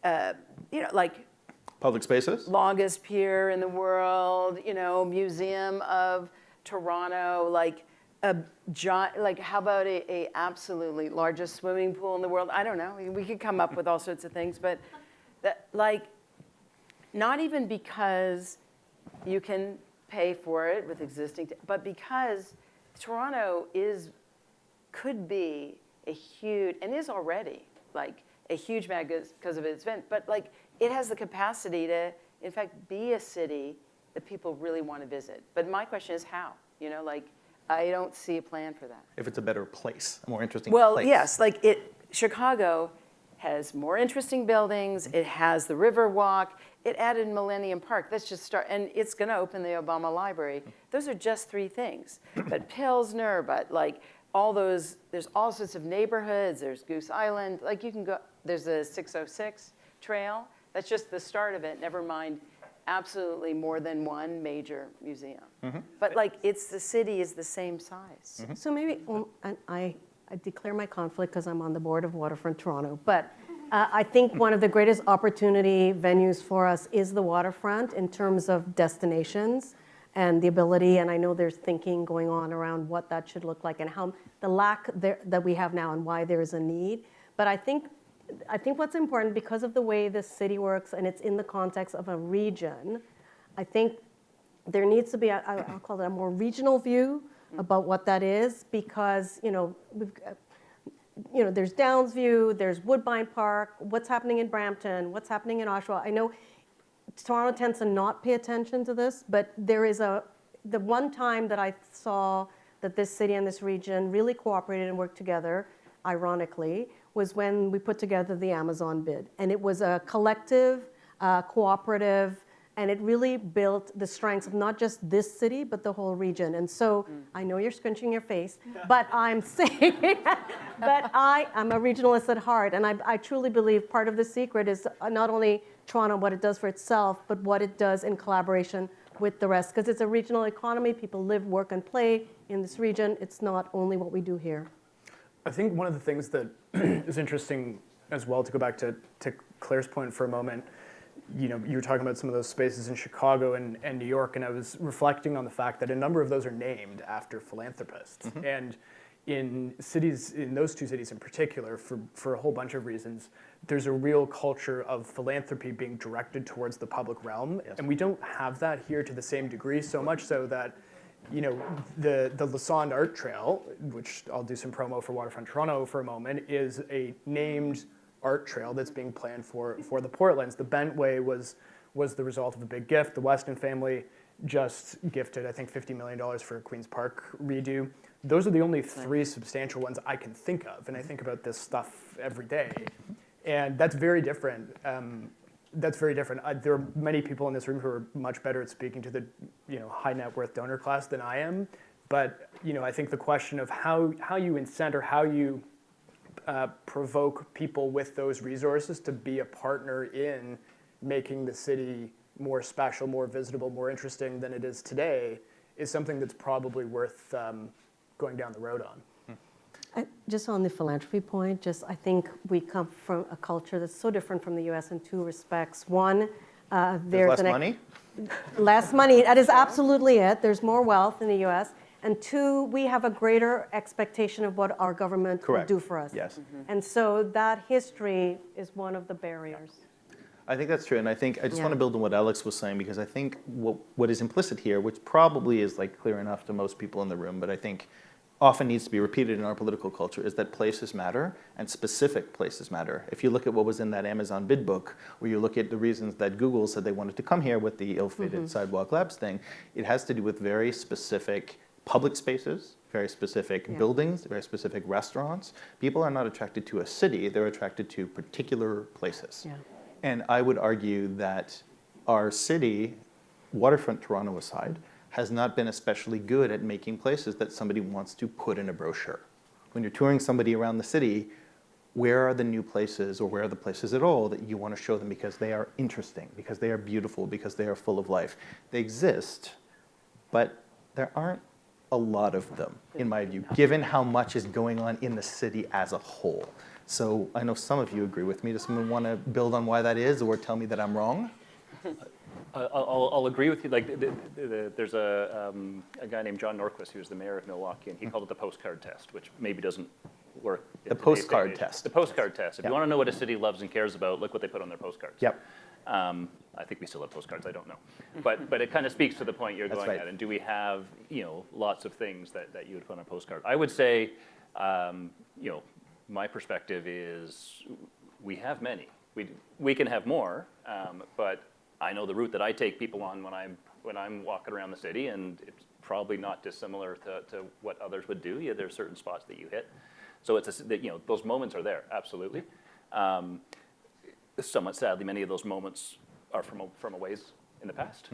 [SPEAKER 11] you know, like
[SPEAKER 10] public spaces,
[SPEAKER 11] longest pier in the world, you know, Museum of Toronto, like how about a absolutely largest swimming pool in the world? I don't know. We could come up with all sorts of things, but that, like, not even because you can pay for it with existing, but because Toronto could be a huge, and is already, like a huge magnet because of its event, but like it has the capacity to, in fact, be a city that people really want to visit. But my question is how? You know, like, I don't see a plan for that.
[SPEAKER 10] If it's a better place, a more interesting
[SPEAKER 11] place.
[SPEAKER 10] Well,
[SPEAKER 11] yes, like Chicago has more interesting buildings. It has the Riverwalk. It added Millennium Park. Let's just start, and it's going to open the Obama Library. Those are just 3 things. But Pilsner, but like all those, there's all sorts of neighborhoods. There's Goose Island. Like you can go, there's a 606 trail. That's just the start of it. Never mind absolutely more than one major museum. But like the city is the same size.
[SPEAKER 14] So maybe I declare my conflict because I'm on the board of Waterfront Toronto, but I think one of the greatest opportunity venues for us is the waterfront in terms of destinations and the ability, and I know there's thinking going on around what that should look like and how the lack that we have now and why there is a need. But I think what's important, because of the way the city works and it's in the context of a region, I think there needs to be, I'll call it a more regional view about what that is, because, there's Downsview, there's Woodbine Park, what's happening in Brampton, what's happening in Oshawa. I know Toronto tends to not pay attention to this, but there is the one time that I saw that this city and this region really cooperated and worked together, ironically, was when we put together the Amazon bid. And it was a collective, cooperative, and it really built the strengths of not just this city, but the whole region. And so I know you're scrunching your face, but I'm saying that I'm a regionalist at heart. And I truly believe part of the secret is not only Toronto, what it does for itself, but what it does in collaboration with the rest. Because it's a regional economy. People live, work, and play in this region. It's not only what we do here.
[SPEAKER 15] I think one of the things that is interesting as well, to go back to Claire's point for a moment, you were talking about some of those spaces in Chicago and New York, and I was reflecting on the fact that a number of those are named after philanthropists. Mm-hmm. And in those two cities in particular, for a whole bunch of reasons, there's a real culture of philanthropy being directed towards the public realm. Yes. And we don't have that here to the same degree, so much so that the Lassonde Art Trail, which I'll do some promo for Waterfront Toronto for a moment, is a named art trail that's being planned for the Portlands. The Bentway was the result of a big gift. The Weston family just gifted, I think, $50 million for a Queen's Park redo. Those are the only three substantial ones I can think of, and I think about this stuff every day. And that's very different. There are many people in this room who are much better at speaking to the high net worth donor class than I am. But I think the question of how you incent or how you provoke people with those resources to be a partner in making the city more special, more visitable, more interesting than it is today is something that's probably worth going down the road on.
[SPEAKER 14] Just on the philanthropy point, I think we come from a culture that's so different from the U.S. in two respects. One, there's
[SPEAKER 10] less money?
[SPEAKER 14] Less money, that is absolutely it. There's more wealth in the U.S. And two, we have a greater expectation of what our government will do for us.
[SPEAKER 10] Yes.
[SPEAKER 14] Mm-hmm. And so that history is one of the barriers.
[SPEAKER 10] I think that's true, and I just want to build on what Alex was saying, because I think what is implicit here, which probably is clear enough to most people in the room, but I think often needs to be repeated in our political culture, is that places matter and specific places matter. If you look at what was in that Amazon bid book, or you look at the reasons that Google said they wanted to come here with the ill-fated Sidewalk Labs thing, it has to do with very specific public spaces, very specific buildings, very specific restaurants. People are not attracted to a city, they're attracted to particular places. Yeah. And I would argue that our city, Waterfront Toronto aside, has not been especially good at making places that somebody wants to put in a brochure. When you're touring somebody around the city, where are the new places, or where are the places at all that you want to show them because they are interesting, because they are beautiful, because they are full of life? They exist, but there aren't a lot of them, in my view, given how much is going on in the city as a whole. So I know some of you agree with me. Does someone want to build on why that is, or tell me that I'm wrong?
[SPEAKER 12] I'll agree with you. There's a guy named John Norquist, who's the mayor of Milwaukee, and he called it the postcard test, which maybe doesn't work.
[SPEAKER 10] The postcard test.
[SPEAKER 12] The postcard test. If you want to know what a city loves and cares about, look what they put on their postcards.
[SPEAKER 10] Yep.
[SPEAKER 12] I think we still have postcards. I don't know, but it kind of speaks to the point you're going at. And do we have lots of things that you would put on a postcard? I would say, my perspective is we have many. We can have more, but I know the route that I take people on when I'm walking around the city, and it's probably not dissimilar to what others would do. Yeah, there's certain spots that you hit, so it's those moments are there, absolutely. Somewhat sadly, many of those moments are from a ways in the past,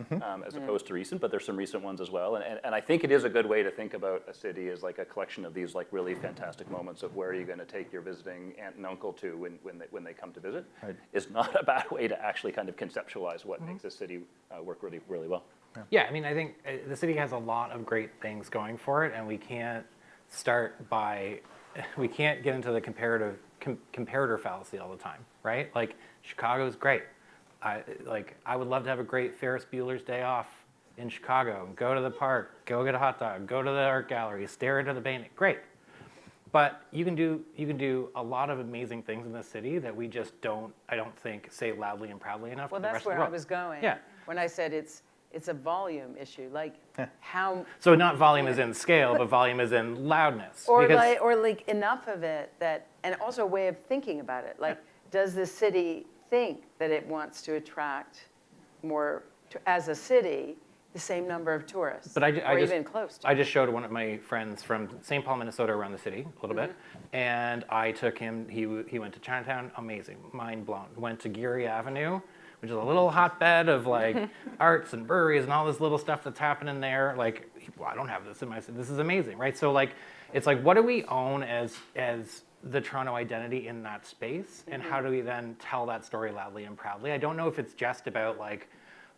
[SPEAKER 12] as opposed to recent, but there's some recent ones as well. And I think it is a good way to think about a city as like a collection of these really fantastic moments of where are you going to take your visiting aunt and uncle to when they come to visit. Right. Is not a bad way to actually kind of conceptualize what makes a city work really, really well.
[SPEAKER 13] Yeah, I mean, I think the city has a lot of great things going for it, and we can't get into the comparative comparator fallacy all the time, right? Like, Chicago's great. I would love to have a great Ferris Bueller's Day Off in Chicago. Go to the park, go get a hot dog, go to the art gallery, stare into the painting. Great. But you can do a lot of amazing things in this city that we just don't, I don't think, say loudly and proudly enough.
[SPEAKER 11] Well,
[SPEAKER 13] to the
[SPEAKER 11] that's
[SPEAKER 13] rest of the
[SPEAKER 11] where I
[SPEAKER 13] world.
[SPEAKER 11] was going.
[SPEAKER 13] Yeah.
[SPEAKER 11] When I said it's a volume issue, like how.
[SPEAKER 13] So not volume is in scale, but volume is in loudness.
[SPEAKER 11] Or like enough of it that, and also a way of thinking about it. Like, does the city think that it wants to attract more, as a city, the same number of tourists,
[SPEAKER 13] But
[SPEAKER 11] or even close to?
[SPEAKER 13] I just showed one of my friends from St. Paul, Minnesota, around the city a little bit, and I took him. He went to Chinatown, amazing, mind blown. Went to Geary Avenue, which is a little hotbed of like arts and breweries and all this little stuff that's happening there. Like, well, I don't have this in my city. This is amazing, right? So like, it's like, what do we own as the Toronto identity in that space, and how do we then tell that story loudly and proudly? I don't know if it's just about like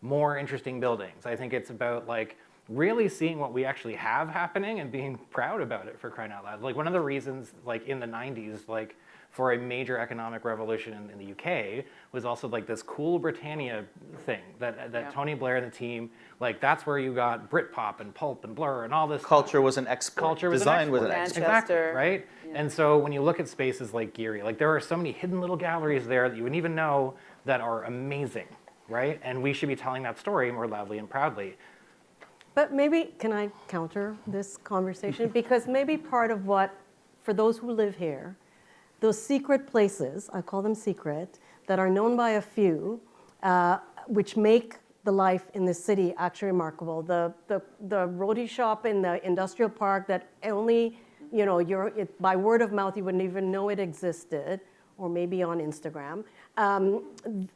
[SPEAKER 13] more interesting buildings. I think it's about like really seeing what we actually have happening and being proud about it, for crying out loud. Like, one of the reasons, like in the 90s, like for a major economic revolution in the UK was also like this cool Britannia thing that Tony Blair and the team, like that's where you got Britpop and Pulp and Blur and all this
[SPEAKER 10] Culture was an export.
[SPEAKER 13] Culture was
[SPEAKER 10] Design
[SPEAKER 13] an
[SPEAKER 10] was
[SPEAKER 13] export.
[SPEAKER 10] an export.
[SPEAKER 13] Exactly, right? Yeah. And so when you look at spaces like Geary, like there are so many hidden little galleries there that you wouldn't even know that are amazing, right? And we should be telling that story more loudly and proudly.
[SPEAKER 14] But maybe, can I counter this conversation? Because maybe part of what, for those who live here, those secret places, I call them secret, that are known by a few, which make the life in the city actually remarkable. The roadie shop in the industrial park that only, you know, by word of mouth, you wouldn't even know it existed, or maybe on Instagram.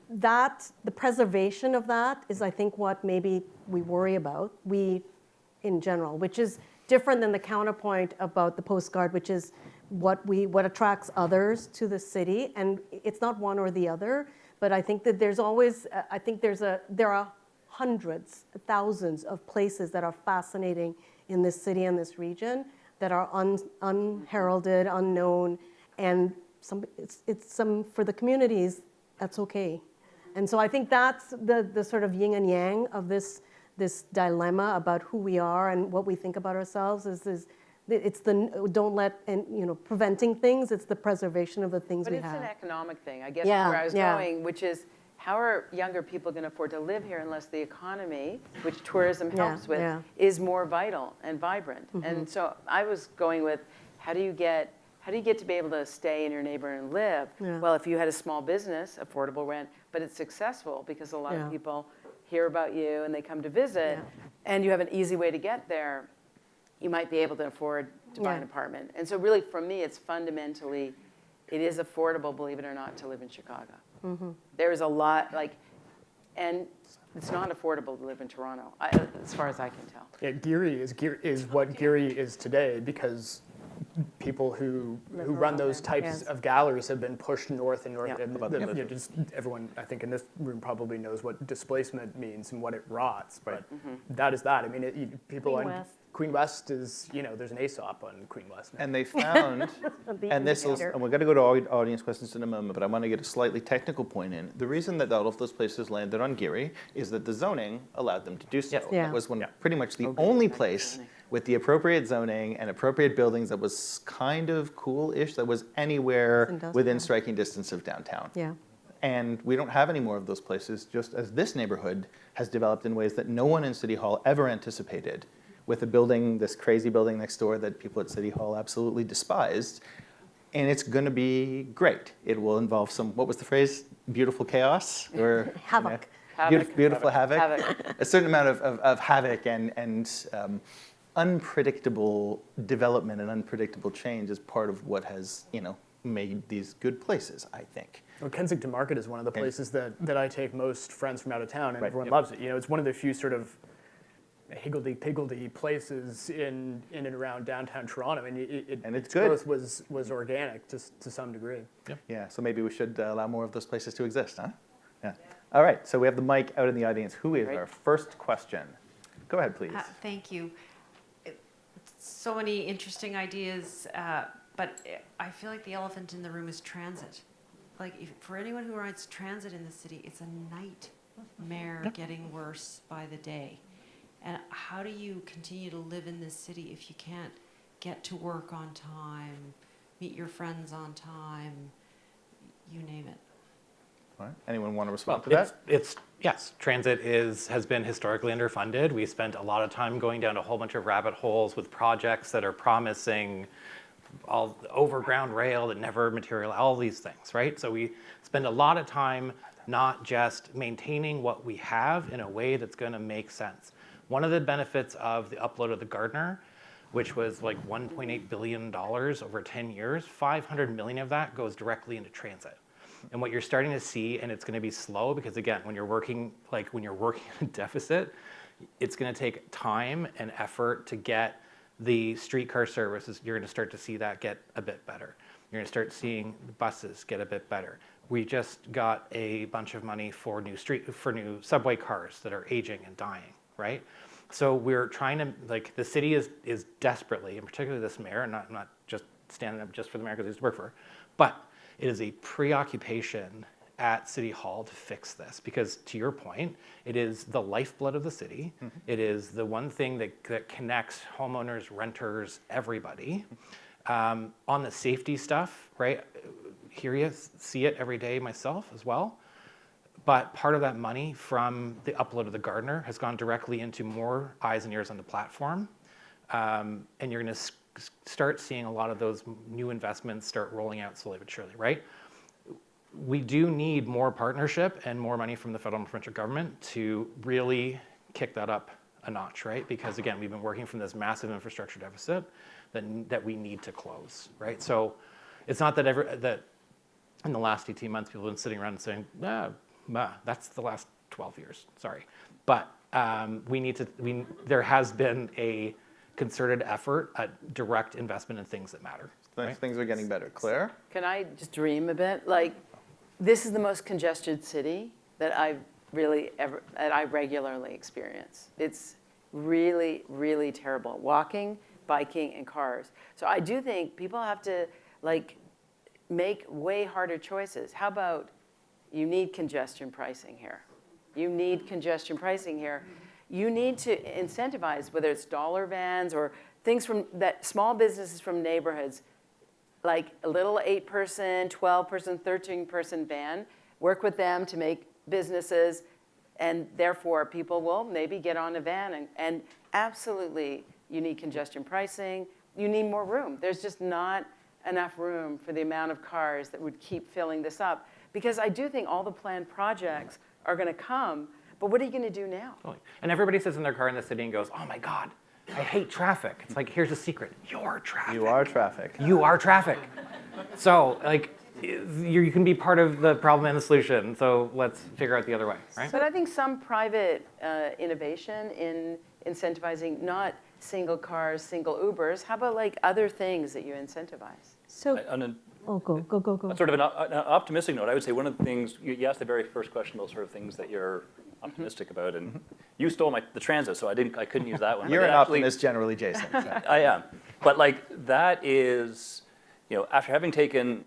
[SPEAKER 14] The preservation of that is, I think, what maybe we worry about, we in general, which is different than the counterpoint about the postcard, which is what attracts others to the city. And it's not one or the other, but I think that there's always, there are hundreds, thousands of places that are fascinating in this city and this region that are unheralded, unknown, and for the communities, that's okay. And so I think that's the sort of yin and yang of this dilemma about who we are and what we think about ourselves it's the don't let, and you know, preventing things, it's the preservation of the things we have.
[SPEAKER 11] But it's an economic thing, I guess, where I was going, which is how are younger people going to afford to live here unless the economy, which tourism helps with, is more vital and vibrant? And so I was going with, how do you get to be able to stay in your neighborhood and live? Well, if you had a small business, affordable rent, but it's successful because a lot of people hear about you and they come to visit, and you have an easy way to get there, you might be able to afford to buy an apartment. And so really, for me, it's fundamentally, it is affordable, believe it or not, to live in Chicago. There's a lot, and it's not affordable to live in Toronto, as far as I can tell.
[SPEAKER 15] Yeah, Geary is what Geary is today because people who run those types of galleries have been pushed north and north. Just everyone, I think, in this room probably knows what displacement means and what it rots, but that is that. I mean, people on Queen West is, you know, there's an Aesop on Queen West now.
[SPEAKER 10] And they found, and we're going to go to audience questions in a moment, but I want to get a slightly technical point in. The reason that all of those places landed on Geary is that the zoning allowed them to do so. That was pretty much the only place with the appropriate zoning and appropriate buildings that was kind of cool-ish, that was anywhere within striking distance of downtown. And we don't have any more of those places, just as this neighborhood has developed in ways that no one in City Hall ever anticipated, with a building, this crazy building next door that people at City Hall absolutely despised. And it's going to be great. It will involve some, what was the phrase? Beautiful chaos? Or
[SPEAKER 14] havoc.
[SPEAKER 10] Beautiful havoc. A certain amount of havoc and unpredictable development and unpredictable change is part of what has, you know, made these good places, I think.
[SPEAKER 15] Well, Kensington Market is one of the places that I take most friends from out of town, and everyone loves it. You know, it's one of the few sort of higgledy-piggledy places in and around downtown Toronto. I mean, its growth was organic to some degree.
[SPEAKER 10] Yeah, so maybe we should allow more of those places to exist, huh? Yeah. All right, so we have the mic out in the audience. Who is our first question? Go ahead, please.
[SPEAKER 1] Thank you. So many interesting ideas But I feel like the elephant in the room is transit. Like, for anyone who rides transit in the city, it's a nightmare getting worse by the day. And how do you continue to live in this city if you can't get to work on time, meet your friends on time, you name it?
[SPEAKER 10] All right. Anyone want to respond to that?
[SPEAKER 13] Yes, transit has been historically underfunded. We spent a lot of time going down a whole bunch of rabbit holes with projects that are promising all overground rail that never materialize, all these things, right? So we spend a lot of time not just maintaining what we have in a way that's going to make sense. One of the benefits of the upload of the Gardner, which was like $1.8 billion over 10 years, 500 million of that goes directly into transit. And what you're starting to see, and it's going to be slow because again, when you're working in a deficit, it's going to take time and effort to get the streetcar services. You're going to start to see that get a bit better. You're going to start seeing the buses get a bit better. We just got a bunch of money for new subway cars that are aging and dying, right? So we're trying to, the city is desperately, and particularly this mayor, and I'm not just standing up just for the mayor because he used to work for her, but it is a preoccupation at City Hall to fix this because, to your point, it is the lifeblood of the city. Mm-hmm. It is the one thing that connects homeowners, renters, everybody. On the safety stuff, right? See it every day myself as well. But part of that money from the upload of the Gardner has gone directly into more eyes and ears on the platform. And you're going to start seeing a lot of those new investments start rolling out slowly but surely, right? We do need more partnership and more money from the federal and provincial government to really kick that up a notch, right? Because again, we've been working from this massive infrastructure deficit that we need to close, right? So it's not that in the last 18 months people have been sitting around and saying, that's the last 12 years, sorry. But there has been a concerted effort at direct investment in things that matter.
[SPEAKER 10] Right? Things are getting better. Claire?
[SPEAKER 11] Can I just dream a bit? This is the most congested city that I regularly experience. It's really, really terrible. Walking, biking, and cars. So I do think people have to make way harder choices. How about you need congestion pricing here? You need congestion pricing here. You need to incentivize, whether it's dollar vans or things small businesses from neighborhoods, like a little 8-person, 12-person, 13-person van, work with them to make businesses, and therefore people will maybe get on a van. And absolutely, you need congestion pricing. You need more room. There's just not enough room for the amount of cars that would keep filling this up. Because I do think all the planned projects are going to come, but what are you going to do now?
[SPEAKER 13] And everybody sits in their car in the city and goes, oh my God, I hate traffic. It's like, here's a secret. You're traffic.
[SPEAKER 10] You are traffic.
[SPEAKER 13] You are traffic. So you can be part of the problem and the solution. So let's figure out the other way, right?
[SPEAKER 11] But I think some private innovation in incentivizing not single cars, single Ubers, how about other things that you incentivize?
[SPEAKER 14] So, go.
[SPEAKER 12] On sort of an optimistic note, I would say one of the things, you asked the very first question, those sort of things that you're optimistic about, and you stole the transit, so I couldn't use that one.
[SPEAKER 10] You're an optimist generally, Jason.
[SPEAKER 12] I am. But that is, after having taken,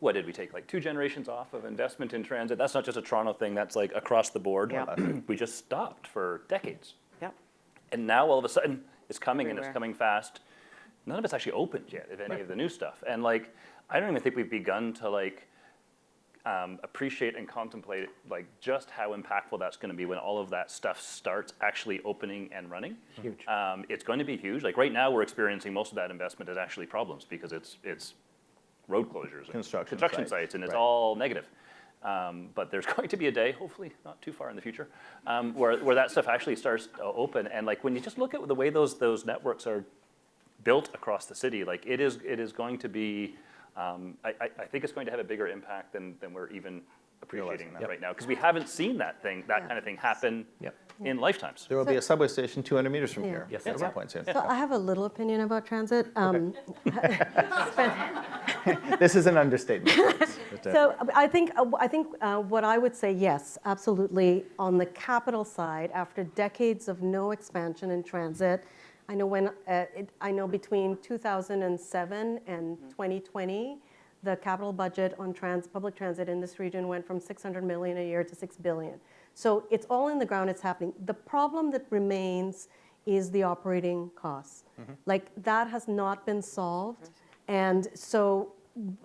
[SPEAKER 12] what did we take, 2 generations off of investment in transit? That's not just a Toronto thing, that's across the board.
[SPEAKER 11] Yep.
[SPEAKER 12] We just stopped for decades.
[SPEAKER 11] Yep.
[SPEAKER 12] And now all of a sudden, it's coming and it's coming fast. None of it's actually opened yet, if any of the new stuff. And I don't even think we've begun to appreciate and contemplate just how impactful that's going to be when all of that stuff starts actually opening and running.
[SPEAKER 13] Huge.
[SPEAKER 12] It's going to be huge. Right now we're experiencing most of that investment is actually problems because it's road closures,
[SPEAKER 10] construction
[SPEAKER 12] sites, and it's all negative. But there's going to be a day, hopefully not too far in the future, where that stuff actually starts to open. And when you just look at the way those networks are built across the city, it is going to be. I think it's going to have a bigger impact than we're even appreciating right now, because we haven't seen that kind of thing happen in lifetimes.
[SPEAKER 10] There will be a subway station 200 meters from here at some point soon.
[SPEAKER 14] So I have a little opinion about transit.
[SPEAKER 10] This is an understatement.
[SPEAKER 14] So I think what I would say, yes, absolutely. On the capital side, after decades of no expansion in transit, I know I know between 2007 and 2020, the capital budget on public transit in this region went from 600 million a year to 6 billion. So it's all in the ground, it's happening. The problem that remains is the operating costs. Like, that has not been solved. And so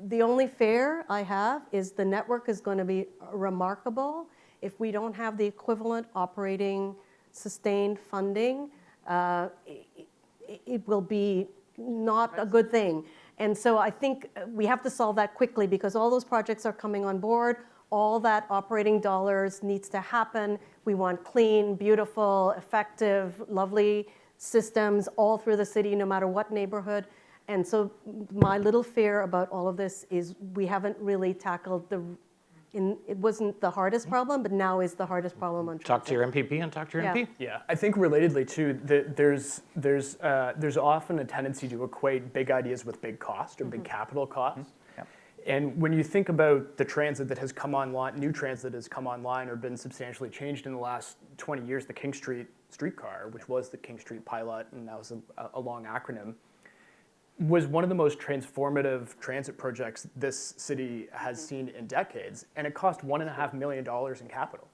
[SPEAKER 14] the only fear I have is the network is going to be remarkable if we don't have the equivalent operating sustained funding. It will be not a good thing. And so I think we have to solve that quickly, because all those projects are coming on board. All that operating dollars needs to happen. We want clean, beautiful, effective, lovely systems all through the city, no matter what neighborhood. And so my little fear about all of this is we haven't really tackled it wasn't the hardest problem, but now is the hardest problem on transit.
[SPEAKER 13] Talk to your MPP and talk to your MP.
[SPEAKER 15] Yeah, I think relatedly too, there's often a tendency to equate big ideas with big cost or big capital cost. And when you think about the transit that has come online, new transit that has come online or been substantially changed in the last 20 years, the King Street streetcar, which was the King Street pilot, and that was a long acronym, was one of the most transformative transit projects this city has seen in decades, and it cost $1.5 million in capital.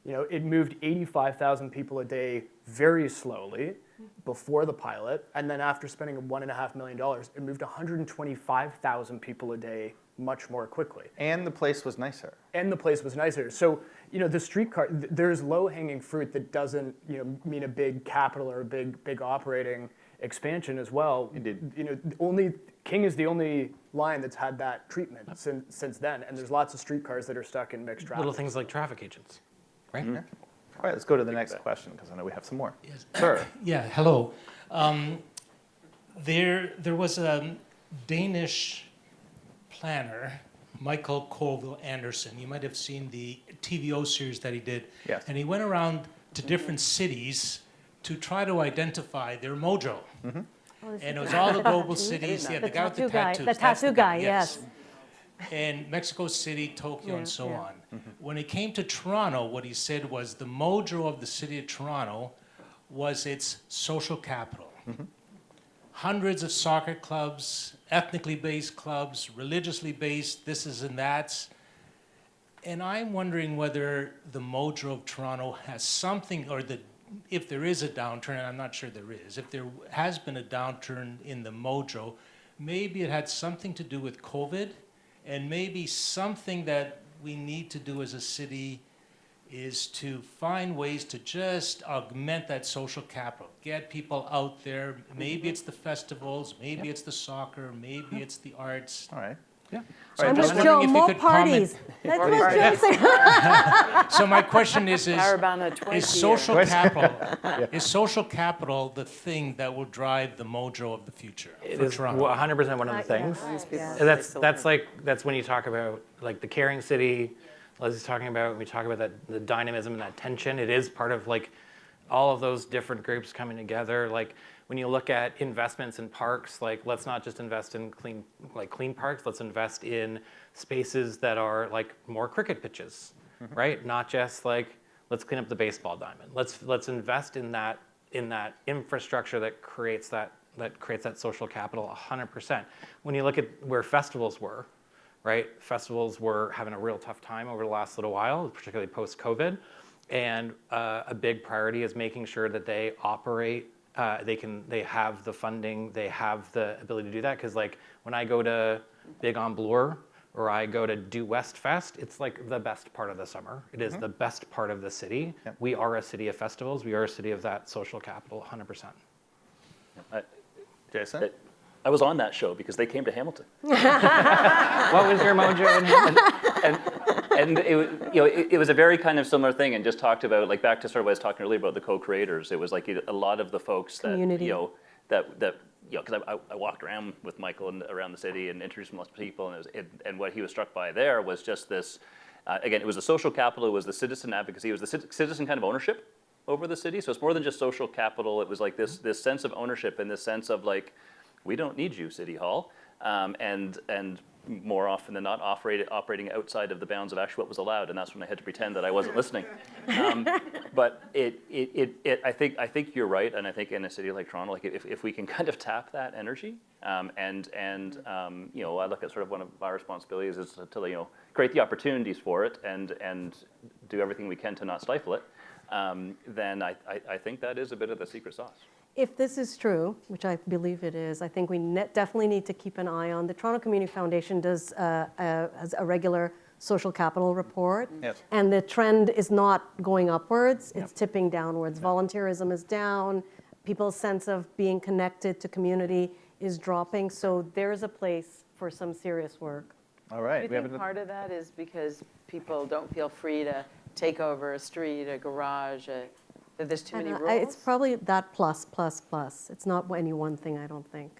[SPEAKER 15] You know, it moved 85,000 people a day very slowly before the pilot, and then after spending $1.5 million, it moved 125,000 people a day much more quickly.
[SPEAKER 10] And the place was nicer.
[SPEAKER 15] And the place was nicer. So, you know, the streetcar, there's low-hanging fruit that doesn't, you know, mean a big capital or a big operating expansion as well.
[SPEAKER 10] Indeed.
[SPEAKER 15] You know, King is the only line that's had that treatment since then, and there's lots of streetcars that are stuck in mixed traffic.
[SPEAKER 13] Little things like traffic agents, right?
[SPEAKER 10] All right, let's go to the next question, because I know we have some more.
[SPEAKER 16] Yes.
[SPEAKER 10] Sir.
[SPEAKER 16] Yeah, hello. There was a Danish planner, Michael Colville Anderson. You might have seen the TVO series that he did.
[SPEAKER 10] Yes.
[SPEAKER 16] And he went around to different cities to try to identify their mojo. And it was all the global cities. Yeah, the guy with the tattoos.
[SPEAKER 14] The tattoo guy, yes.
[SPEAKER 16] And Mexico City, Tokyo, and so on. When it came to Toronto, what he said was the mojo of the city of Toronto was its social capital. Hundreds of soccer clubs, ethnically based clubs, religiously based, this is and that's. And I'm wondering whether the mojo of Toronto has something, or if there is a downturn, and I'm not sure there is, if there has been a downturn in the mojo, maybe it had something to do with COVID, and maybe something that we need to do as a city is to find ways to just augment that social capital, get people out there. Maybe it's the festivals, maybe it's the soccer, maybe it's the arts.
[SPEAKER 10] All right.
[SPEAKER 16] Yeah.
[SPEAKER 14] So I'm with Joe, more parties. That's what Joe said.
[SPEAKER 16] So my question is social
[SPEAKER 11] years.
[SPEAKER 16] capital, is social capital the thing that will drive the mojo of the future
[SPEAKER 13] It
[SPEAKER 16] for
[SPEAKER 13] is
[SPEAKER 16] Toronto?
[SPEAKER 13] 100% one of the things. That's when you talk about like the caring city. Leslie's talking about when we talk about the dynamism and that tension. It is part of like all of those different groups coming together. Like when you look at investments in parks, like let's not just invest in clean parks. Let's invest in spaces that are like more cricket pitches, right? Not just like let's clean up the baseball diamond. Let's invest in that infrastructure that creates that social capital 100%. When you look at where festivals were, right? Festivals were having a real tough time over the last little while, particularly post-COVID. And a big priority is making sure that they operate, they have the funding, they have the ability to do that. Because like when I go to Big on Bloor or I go to Do West Fest, it's like the best part of the summer. It is the best part of the city. Yep. We are a city of festivals. We are a city of that social capital, 100%.
[SPEAKER 10] Jason?
[SPEAKER 12] I was on that show because they came to Hamilton.
[SPEAKER 13] What was your mojo in Hamilton?
[SPEAKER 12] And it was a very kind of similar thing, and just talked about, like, back to sort of what I was talking earlier about the co-creators. It was like a lot of the folks that
[SPEAKER 14] Community.
[SPEAKER 12] Because I walked around with Michael and around the city and introduced lots of people, and what he was struck by there was just this. Again, it was the social capital, it was the citizen advocacy, it was the citizen kind of ownership over the city. So it's more than just social capital. It was like this sense of ownership and this sense of like, we don't need you, City Hall, and more often than not operating outside of the bounds of actually what was allowed, and that's when I had to pretend that I wasn't listening. But I think you're right, and I think in a city like Toronto, like if we can kind of tap that energy, and you know, I look at sort of one of our responsibilities is to you know, create the opportunities for it and do everything we can to not stifle it. Then I think that is a bit of the secret sauce.
[SPEAKER 14] If this is true, which I believe it is, I think we definitely need to keep an eye on. The Toronto Community Foundation has a regular social capital report,
[SPEAKER 10] Yes.
[SPEAKER 14] and the trend is not going upwards, it's tipping downwards. Volunteerism is down, people's sense of being connected to community is dropping, so there's a place for some serious work.
[SPEAKER 10] All right.
[SPEAKER 11] Do you think part of that is because people don't feel free to take over a street, a garage, that there's too many rules?
[SPEAKER 14] It's probably that plus. It's not any one thing, I don't think.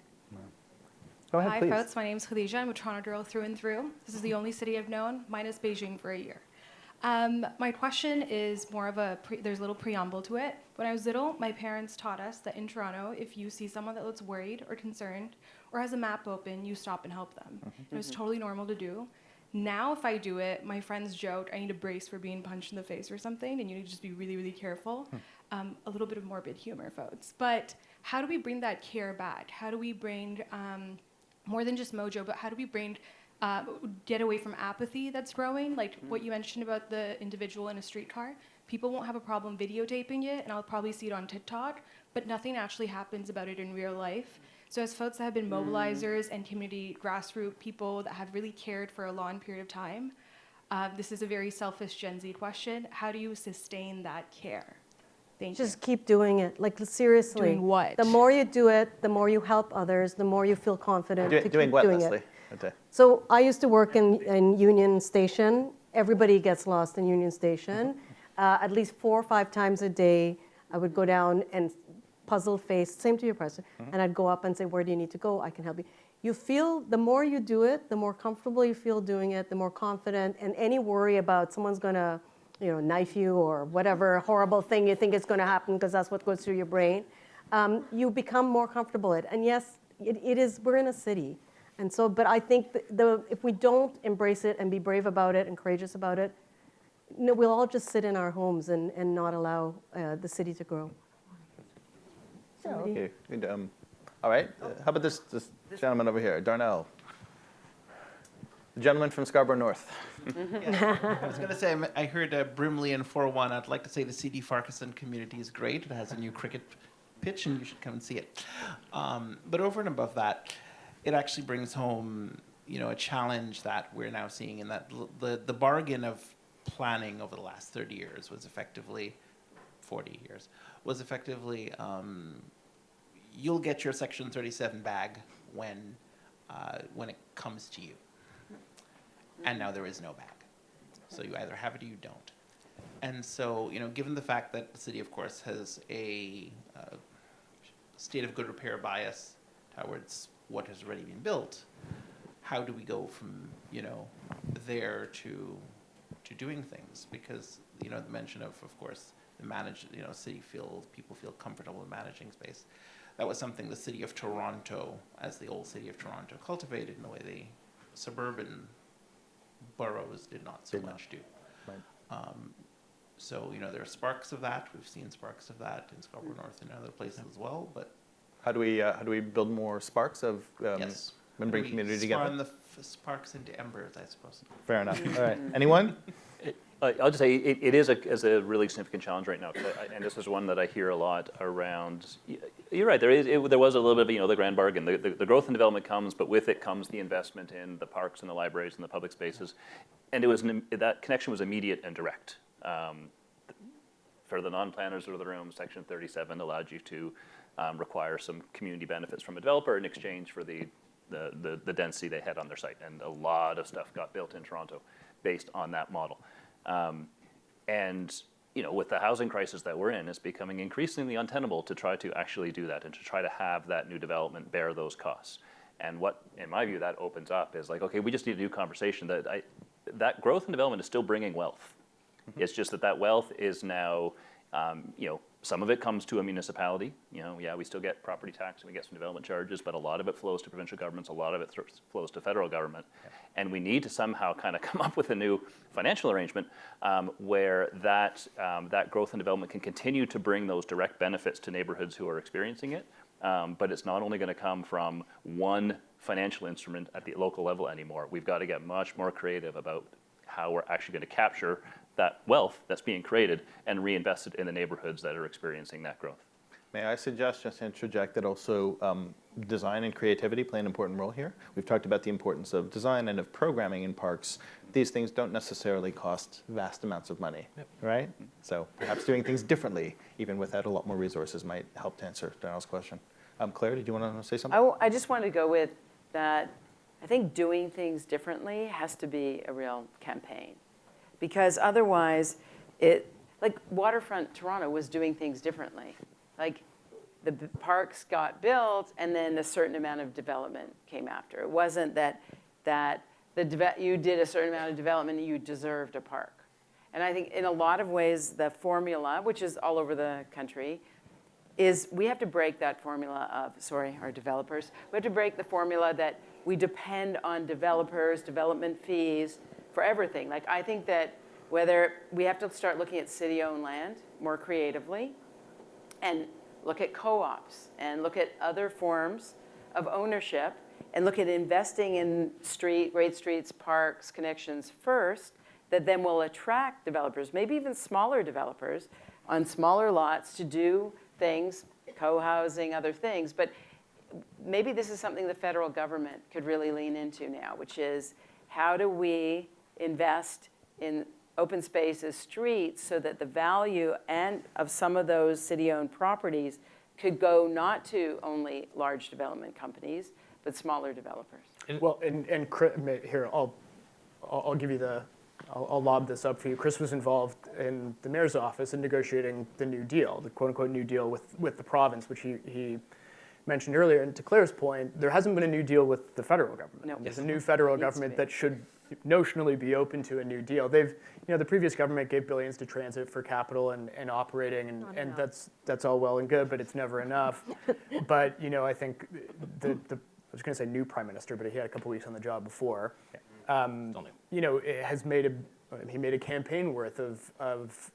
[SPEAKER 10] Go ahead,
[SPEAKER 17] Hi,
[SPEAKER 10] please.
[SPEAKER 17] folks. My name's Khadija. I'm a Toronto girl through and through. This is the only city I've known, minus Beijing for a year. My question is more of there's a little preamble to it. When I was little, my parents taught us that in Toronto, if you see someone that looks worried or concerned or has a map open, you stop and help them. It was totally normal to do. Now, if I do it, my friends joke, I need a brace for being punched in the face or something, and you need to just be really, really careful. A little bit of morbid humor, folks. But how do we bring that care back? How do we bring, more than just mojo, but how do we bring, get away from apathy that's growing? Like what you mentioned about the individual in a streetcar. People won't have a problem videotaping it, and I'll probably see it on TikTok, but nothing actually happens about it in real life. So as folks that have been mobilizers and community grassroots people that have really cared for a long period of time, this is a very selfish Gen Z question. How do you sustain that care? Thank you.
[SPEAKER 14] Just keep doing it, like seriously.
[SPEAKER 17] Doing what?
[SPEAKER 14] The more you do it, the more you help others, the more you feel confident to
[SPEAKER 10] Doing
[SPEAKER 14] keep
[SPEAKER 10] what,
[SPEAKER 14] doing
[SPEAKER 10] Leslie?
[SPEAKER 14] it.
[SPEAKER 10] Okay.
[SPEAKER 14] So I used to work in Union Station. Everybody gets lost in Union Station. At least 4 or 5 times a day, I would go down and puzzle face, same to your president, and I'd go up and say, where do you need to go? I can help you. You feel, the more you do it, the more comfortable you feel doing it, the more confident, and any worry about someone's gonna, you know, knife you or whatever horrible thing you think is gonna happen because that's what goes through your brain, you become more comfortable at it. And yes, it is, we're in a city. And so, but I think if we don't embrace it and be brave about it and courageous about it, no, we'll all just sit in our homes and not allow the city to grow.
[SPEAKER 10] Okay. Good, all right. How about this gentleman over here, Darnell? The gentleman from Scarborough North.
[SPEAKER 18] Yeah. I was going to say, I heard Brimley and 4-1. I'd like to say the CD Farquharson community is great. It has a new cricket pitch, and you should come and see it. But over and above that, it actually brings home, you know, a challenge that we're now seeing in that the bargain of planning over the last 30 years was effectively, 40 years, was effectively, you'll get your Section 37 bag when it comes to you. And now there is no bag. So you either have it or you don't. And so, you know, given the fact that the city, of course, has a state of good repair bias towards what has already been built, how do we go from, you know, there to doing things? Because, you know, the mention of course, the people feel comfortable in managing space. That was something the city of Toronto, as the old city of Toronto, cultivated in a way the suburban boroughs did not so much do.
[SPEAKER 10] Right.
[SPEAKER 18] So, you know, there are sparks of that. We've seen sparks of that in Scarborough North and other places as well. But
[SPEAKER 10] how do we build more sparks of
[SPEAKER 18] yes,
[SPEAKER 10] and bring community together?
[SPEAKER 18] Spawn the sparks into embers, I suppose.
[SPEAKER 10] Fair enough. All right. Anyone?
[SPEAKER 12] I'll just say it is a really significant challenge right now, and this is one that I hear a lot around. You're right. There was a little bit of the grand bargain. The growth and development comes, but with it comes the investment in the parks and the libraries and the public spaces, and that connection was immediate and direct. For the non-planners of the room, Section 37 allowed you to require some community benefits from a developer in exchange for the density they had on their site, and a lot of stuff got built in Toronto based on that model. And you know, with the housing crisis that we're in, it's becoming increasingly untenable to try to actually do that and to try to have that new development bear those costs. And what, in my view, that opens up is like, okay, we just need a new conversation that growth and development is still bringing wealth. Mm-hmm. It's just that wealth is now, Some of it comes to a municipality. You know, yeah, we still get property tax and we get some development charges, but a lot of it flows to provincial governments, a lot of it flows to federal government. And we need to somehow kind of come up with a new financial arrangement where that growth and development can continue to bring those direct benefits to neighborhoods who are experiencing it. But it's not only going to come from one financial instrument at the local level anymore. We've got to get much more creative about how we're actually going to capture that wealth that's being created and reinvest it in the neighborhoods that are experiencing that growth.
[SPEAKER 10] May I suggest, just interject, that also design and creativity play an important role here? We've talked about the importance of design and of programming in parks. These things don't necessarily cost vast amounts of money, right? So perhaps doing things differently, even without a lot more resources, might help to answer Darrell's question. Claire, did you want to say something?
[SPEAKER 11] I just wanted to go with that. I think doing things differently has to be a real campaign. Because otherwise, like Waterfront Toronto was doing things differently. Like the parks got built and then a certain amount of development came after. It wasn't that you did a certain amount of development and you deserved a park. And I think in a lot of ways, the formula, which is all over the country, is we have to break that formula of, our developers, we have to break the formula that we depend on developers, development fees, for everything. Like I think that whether we have to start looking at city-owned land more creatively and look at co-ops and look at other forms of ownership and look at investing in great streets, parks, connections first, that then will attract developers, maybe even smaller developers on smaller lots to do things, co-housing, other things. But maybe this is something the federal government could really lean into now, which is how do we invest in open spaces, streets, so that the value of some of those city-owned properties could go not to only large development companies, but smaller developers.
[SPEAKER 15] Well, and here, I'll give you I'll lob this up for you. Chris was involved in the mayor's office in negotiating the New Deal, the quote-unquote New Deal with the province, which he mentioned earlier. And to Claire's point, there hasn't been a New Deal with the federal government.
[SPEAKER 11] No.
[SPEAKER 15] There's a new federal government that should notionally be open to a New Deal. The previous government gave billions to transit for capital and operating, and that's all well and good, but it's never enough. But I think I was going to say new prime minister, but he had a couple weeks on the job before. Has made a campaign worth of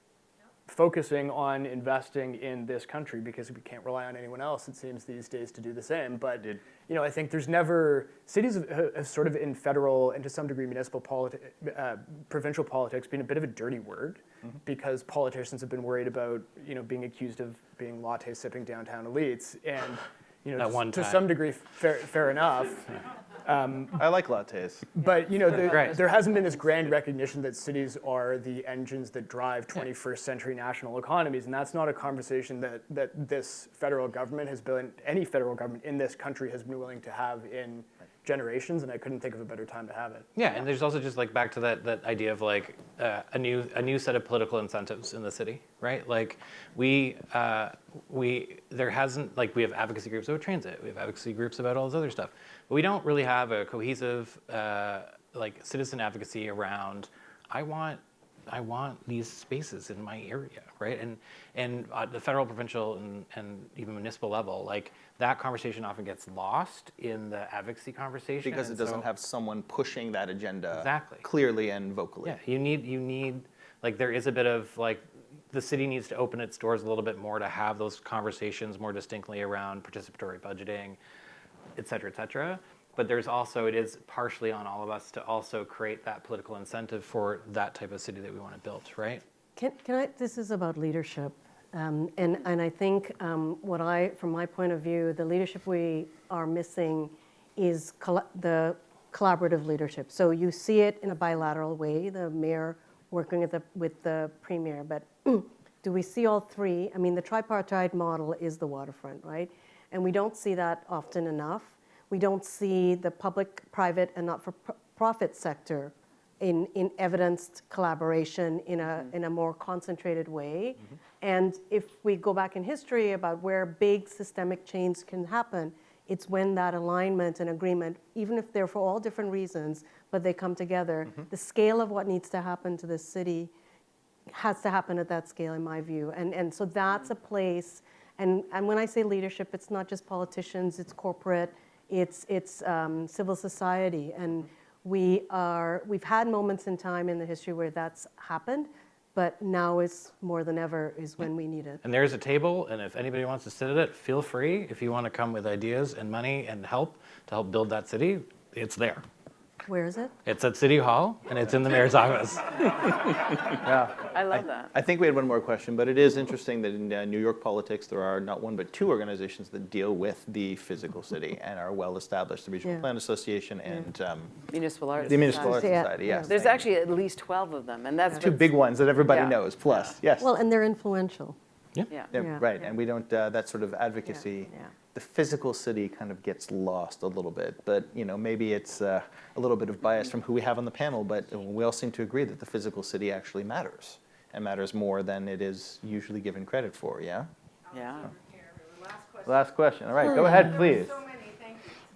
[SPEAKER 15] focusing on investing in this country because we can't rely on anyone else, it seems, these days to do the same. But I think there's never, cities have sort of in federal and to some degree municipal provincial politics been a bit of a dirty word because politicians have been worried about being accused of being latte sipping downtown elites, and to some degree fair enough.
[SPEAKER 10] I like lattes.
[SPEAKER 15] But there hasn't been this grand recognition that cities are the engines that drive 21st century national economies, and that's not a conversation that this federal government any federal government in this country has been willing to have in generations, and I couldn't think of a better time to have it.
[SPEAKER 13] Yeah, and there's also just like back to that idea of like a new set of political incentives in the city, right? Like we have advocacy groups about transit, we have advocacy groups about all this other stuff, but we don't really have a cohesive like citizen advocacy around I want these spaces in my area, right? And at the federal, provincial, and even municipal level, like that conversation often gets lost in the advocacy conversation
[SPEAKER 10] because it doesn't have someone pushing that agenda
[SPEAKER 13] exactly
[SPEAKER 10] clearly and vocally.
[SPEAKER 13] Yeah, you need like there is a bit of like the city needs to open its doors a little bit more to have those conversations more distinctly around participatory budgeting, et cetera, et cetera. But there's also, it is partially on all of us to also create that political incentive for that type of city that we want to build, right?
[SPEAKER 14] Can I, this is about leadership. And I think from my point of view, the leadership we are missing is the collaborative leadership. So you see it in a bilateral way, the mayor working with the premier, but do we see all three? I mean, the tripartite model is the waterfront, right? And we don't see that often enough. We don't see the public, private, and not-for-profit sector in evidenced collaboration in a more concentrated way. And if we go back in history about where big systemic change can happen, it's when that alignment and agreement, even if they're for all different reasons, but they come together, the scale of what needs to happen to this city has to happen at that scale, in my view. And so that's a place, and when I say leadership, it's not just politicians, it's corporate, it's civil society. And we've had moments in time in the history where that's happened, but now is more than ever is when we need it.
[SPEAKER 13] And there's a table, and if anybody wants to sit at it, feel free. If you want to come with ideas and money and help to help build that city, it's there.
[SPEAKER 14] Where is it?
[SPEAKER 13] It's at City Hall, and it's in the mayor's office.
[SPEAKER 10] Yeah.
[SPEAKER 11] I love that.
[SPEAKER 10] I think we had one more question, but it is interesting that in New York politics, there are not one but two organizations that deal with the physical city and are well established, the Regional Plan Association and
[SPEAKER 11] Municipal Arts
[SPEAKER 10] the Municipal Arts
[SPEAKER 11] Society.
[SPEAKER 10] Society, yes.
[SPEAKER 11] There's actually at least 12 of them, and that's
[SPEAKER 10] Two big ones that everybody knows, plus, yes.
[SPEAKER 14] Well, and they're influential.
[SPEAKER 10] Yeah, right, and we don't, that sort of advocacy, the physical city kind of gets lost a little bit, but maybe it's a little bit of bias from who we have on the panel, but we all seem to agree that the physical city actually matters, and matters more than it is usually given credit for, yeah?
[SPEAKER 11] Yeah.
[SPEAKER 10] Last question, all right, go ahead, please.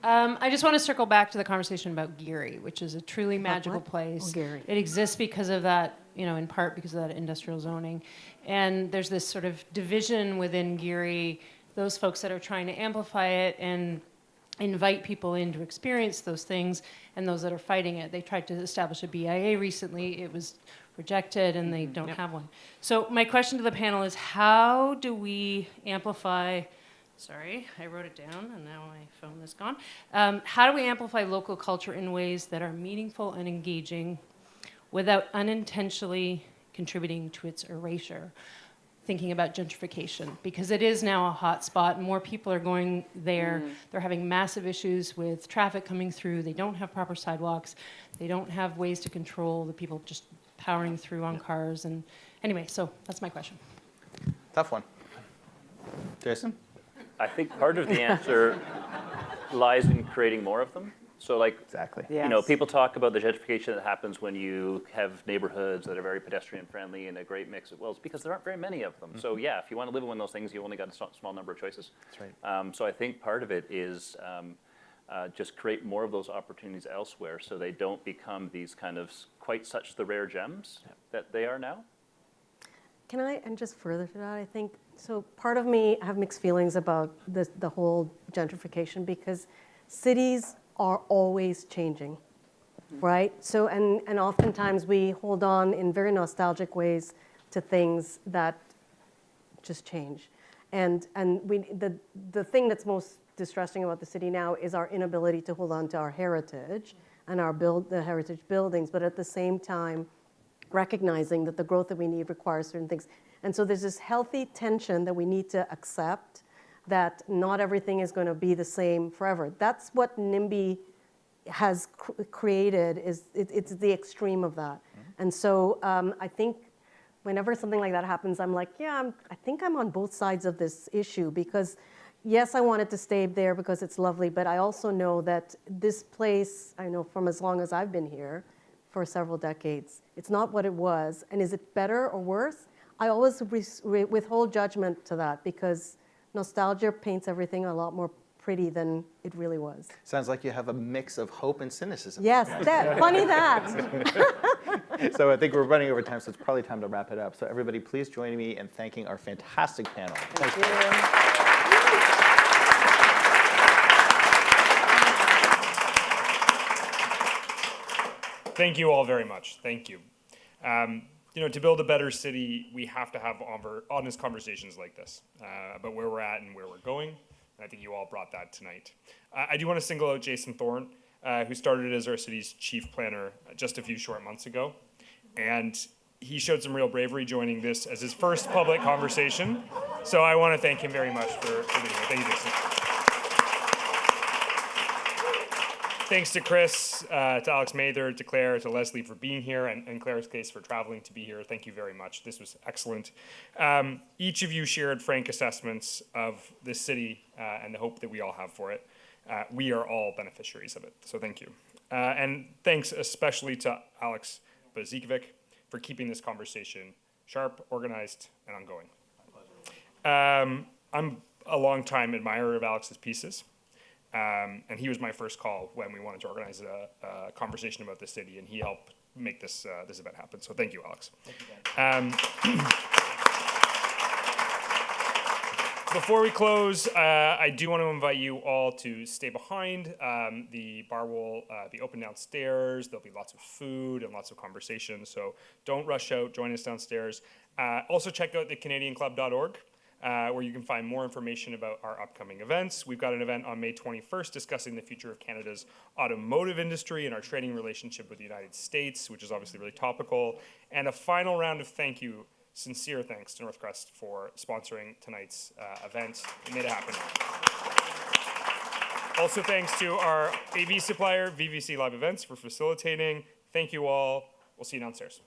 [SPEAKER 19] I just want to circle back to the conversation about Geary, which is a truly magical place.
[SPEAKER 14] Geary.
[SPEAKER 19] It exists because of that, in part because of that industrial zoning. And there's this sort of division within Geary, those folks that are trying to amplify it and invite people in to experience those things, and those that are fighting it. They tried to establish a BIA recently. It was rejected, and they don't have one. So my question to the panel is, how do we amplify... Sorry, I wrote it down, and now my phone is gone. How do we amplify local culture in ways that are meaningful and engaging without unintentionally contributing to its erasure? Thinking about gentrification, because it is now a hot spot. More people are going there. They're having massive issues with traffic coming through. They don't have proper sidewalks. They don't have ways to control the people just powering through on cars. And anyway, so that's my question.
[SPEAKER 10] Tough one. Jason?
[SPEAKER 12] I think part of the answer lies in creating more of them. So
[SPEAKER 10] exactly.
[SPEAKER 12] People talk about the gentrification that happens when you have neighborhoods that are very pedestrian friendly and a great mix of, well, it's because there aren't very many of them. So yeah, if you want to live in one of those things, you only got a small number of choices.
[SPEAKER 10] That's right.
[SPEAKER 12] So I think part of it is just create more of those opportunities elsewhere so they don't become these kind of quite such the rare gems that they are now.
[SPEAKER 14] Can I, and just further to that, I think, so part of me, I have mixed feelings about the whole gentrification, because cities are always changing, right? So, and oftentimes we hold on in very nostalgic ways to things that just change. And the thing that's most distressing about the city now is our inability to hold on to our heritage and the heritage buildings, but at the same time, recognizing that the growth that we need requires certain things. And so there's this healthy tension that we need to accept, that not everything is going to be the same forever. That's what NIMBY has created, it's the extreme of that. And so I think whenever something like that happens, I'm like, I think I'm on both sides of this issue, because yes, I want it to stay there because it's lovely, but I also know that this place, I know from as long as I've been here, for several decades, it's not what it was. And is it better or worse? I always withhold judgment to that, because nostalgia paints everything a lot more pretty than it really was.
[SPEAKER 10] Sounds like you have a mix of hope and cynicism.
[SPEAKER 14] Yes, funny that.
[SPEAKER 10] So I think we're running over time, so it's probably time to wrap it up. So everybody, please join me in thanking our fantastic panel. Thank you.
[SPEAKER 8] Thank you all very much. Thank you. To build a better city, we have to have honest conversations like this about where we're at and where we're going. And I think you all brought that tonight. I do want to single out Jason Thorne, who started as our city's chief planner just a few short months ago. And he showed some real bravery joining this as his first public conversation. So I want to thank him very much for being here. Thank you, Jason. Thanks to Chris, to Alex Mather, to Claire, to Leslie for being here, and Claire's case for traveling to be here. Thank you very much. This was excellent. Each of you shared frank assessments of this city and the hope that we all have for it. We are all beneficiaries of it, so thank you. And thanks especially to Alex Bazikovic for keeping this conversation sharp, organized, and ongoing. I'm a longtime admirer of Alex's pieces. And he was my first call when we wanted to organize a conversation about the city, and he helped make this this event happen. So thank you, Alex. Thank you, Before we close, I do want to invite you all to stay behind. The bar will be open downstairs. There'll be lots of food and lots of conversation, so don't rush out. Join us downstairs. Also check out the CanadianClub.org, where you can find more information about our upcoming events. We've got an event on May 21st discussing the future of Canada's automotive industry and our trading relationship with the United States, which is obviously really topical. And a final round of sincere thanks to Northcrest for sponsoring tonight's event. It made it happen. Also thanks to our AV supplier, VVC Live Events, for facilitating. Thank you all. We'll see you downstairs.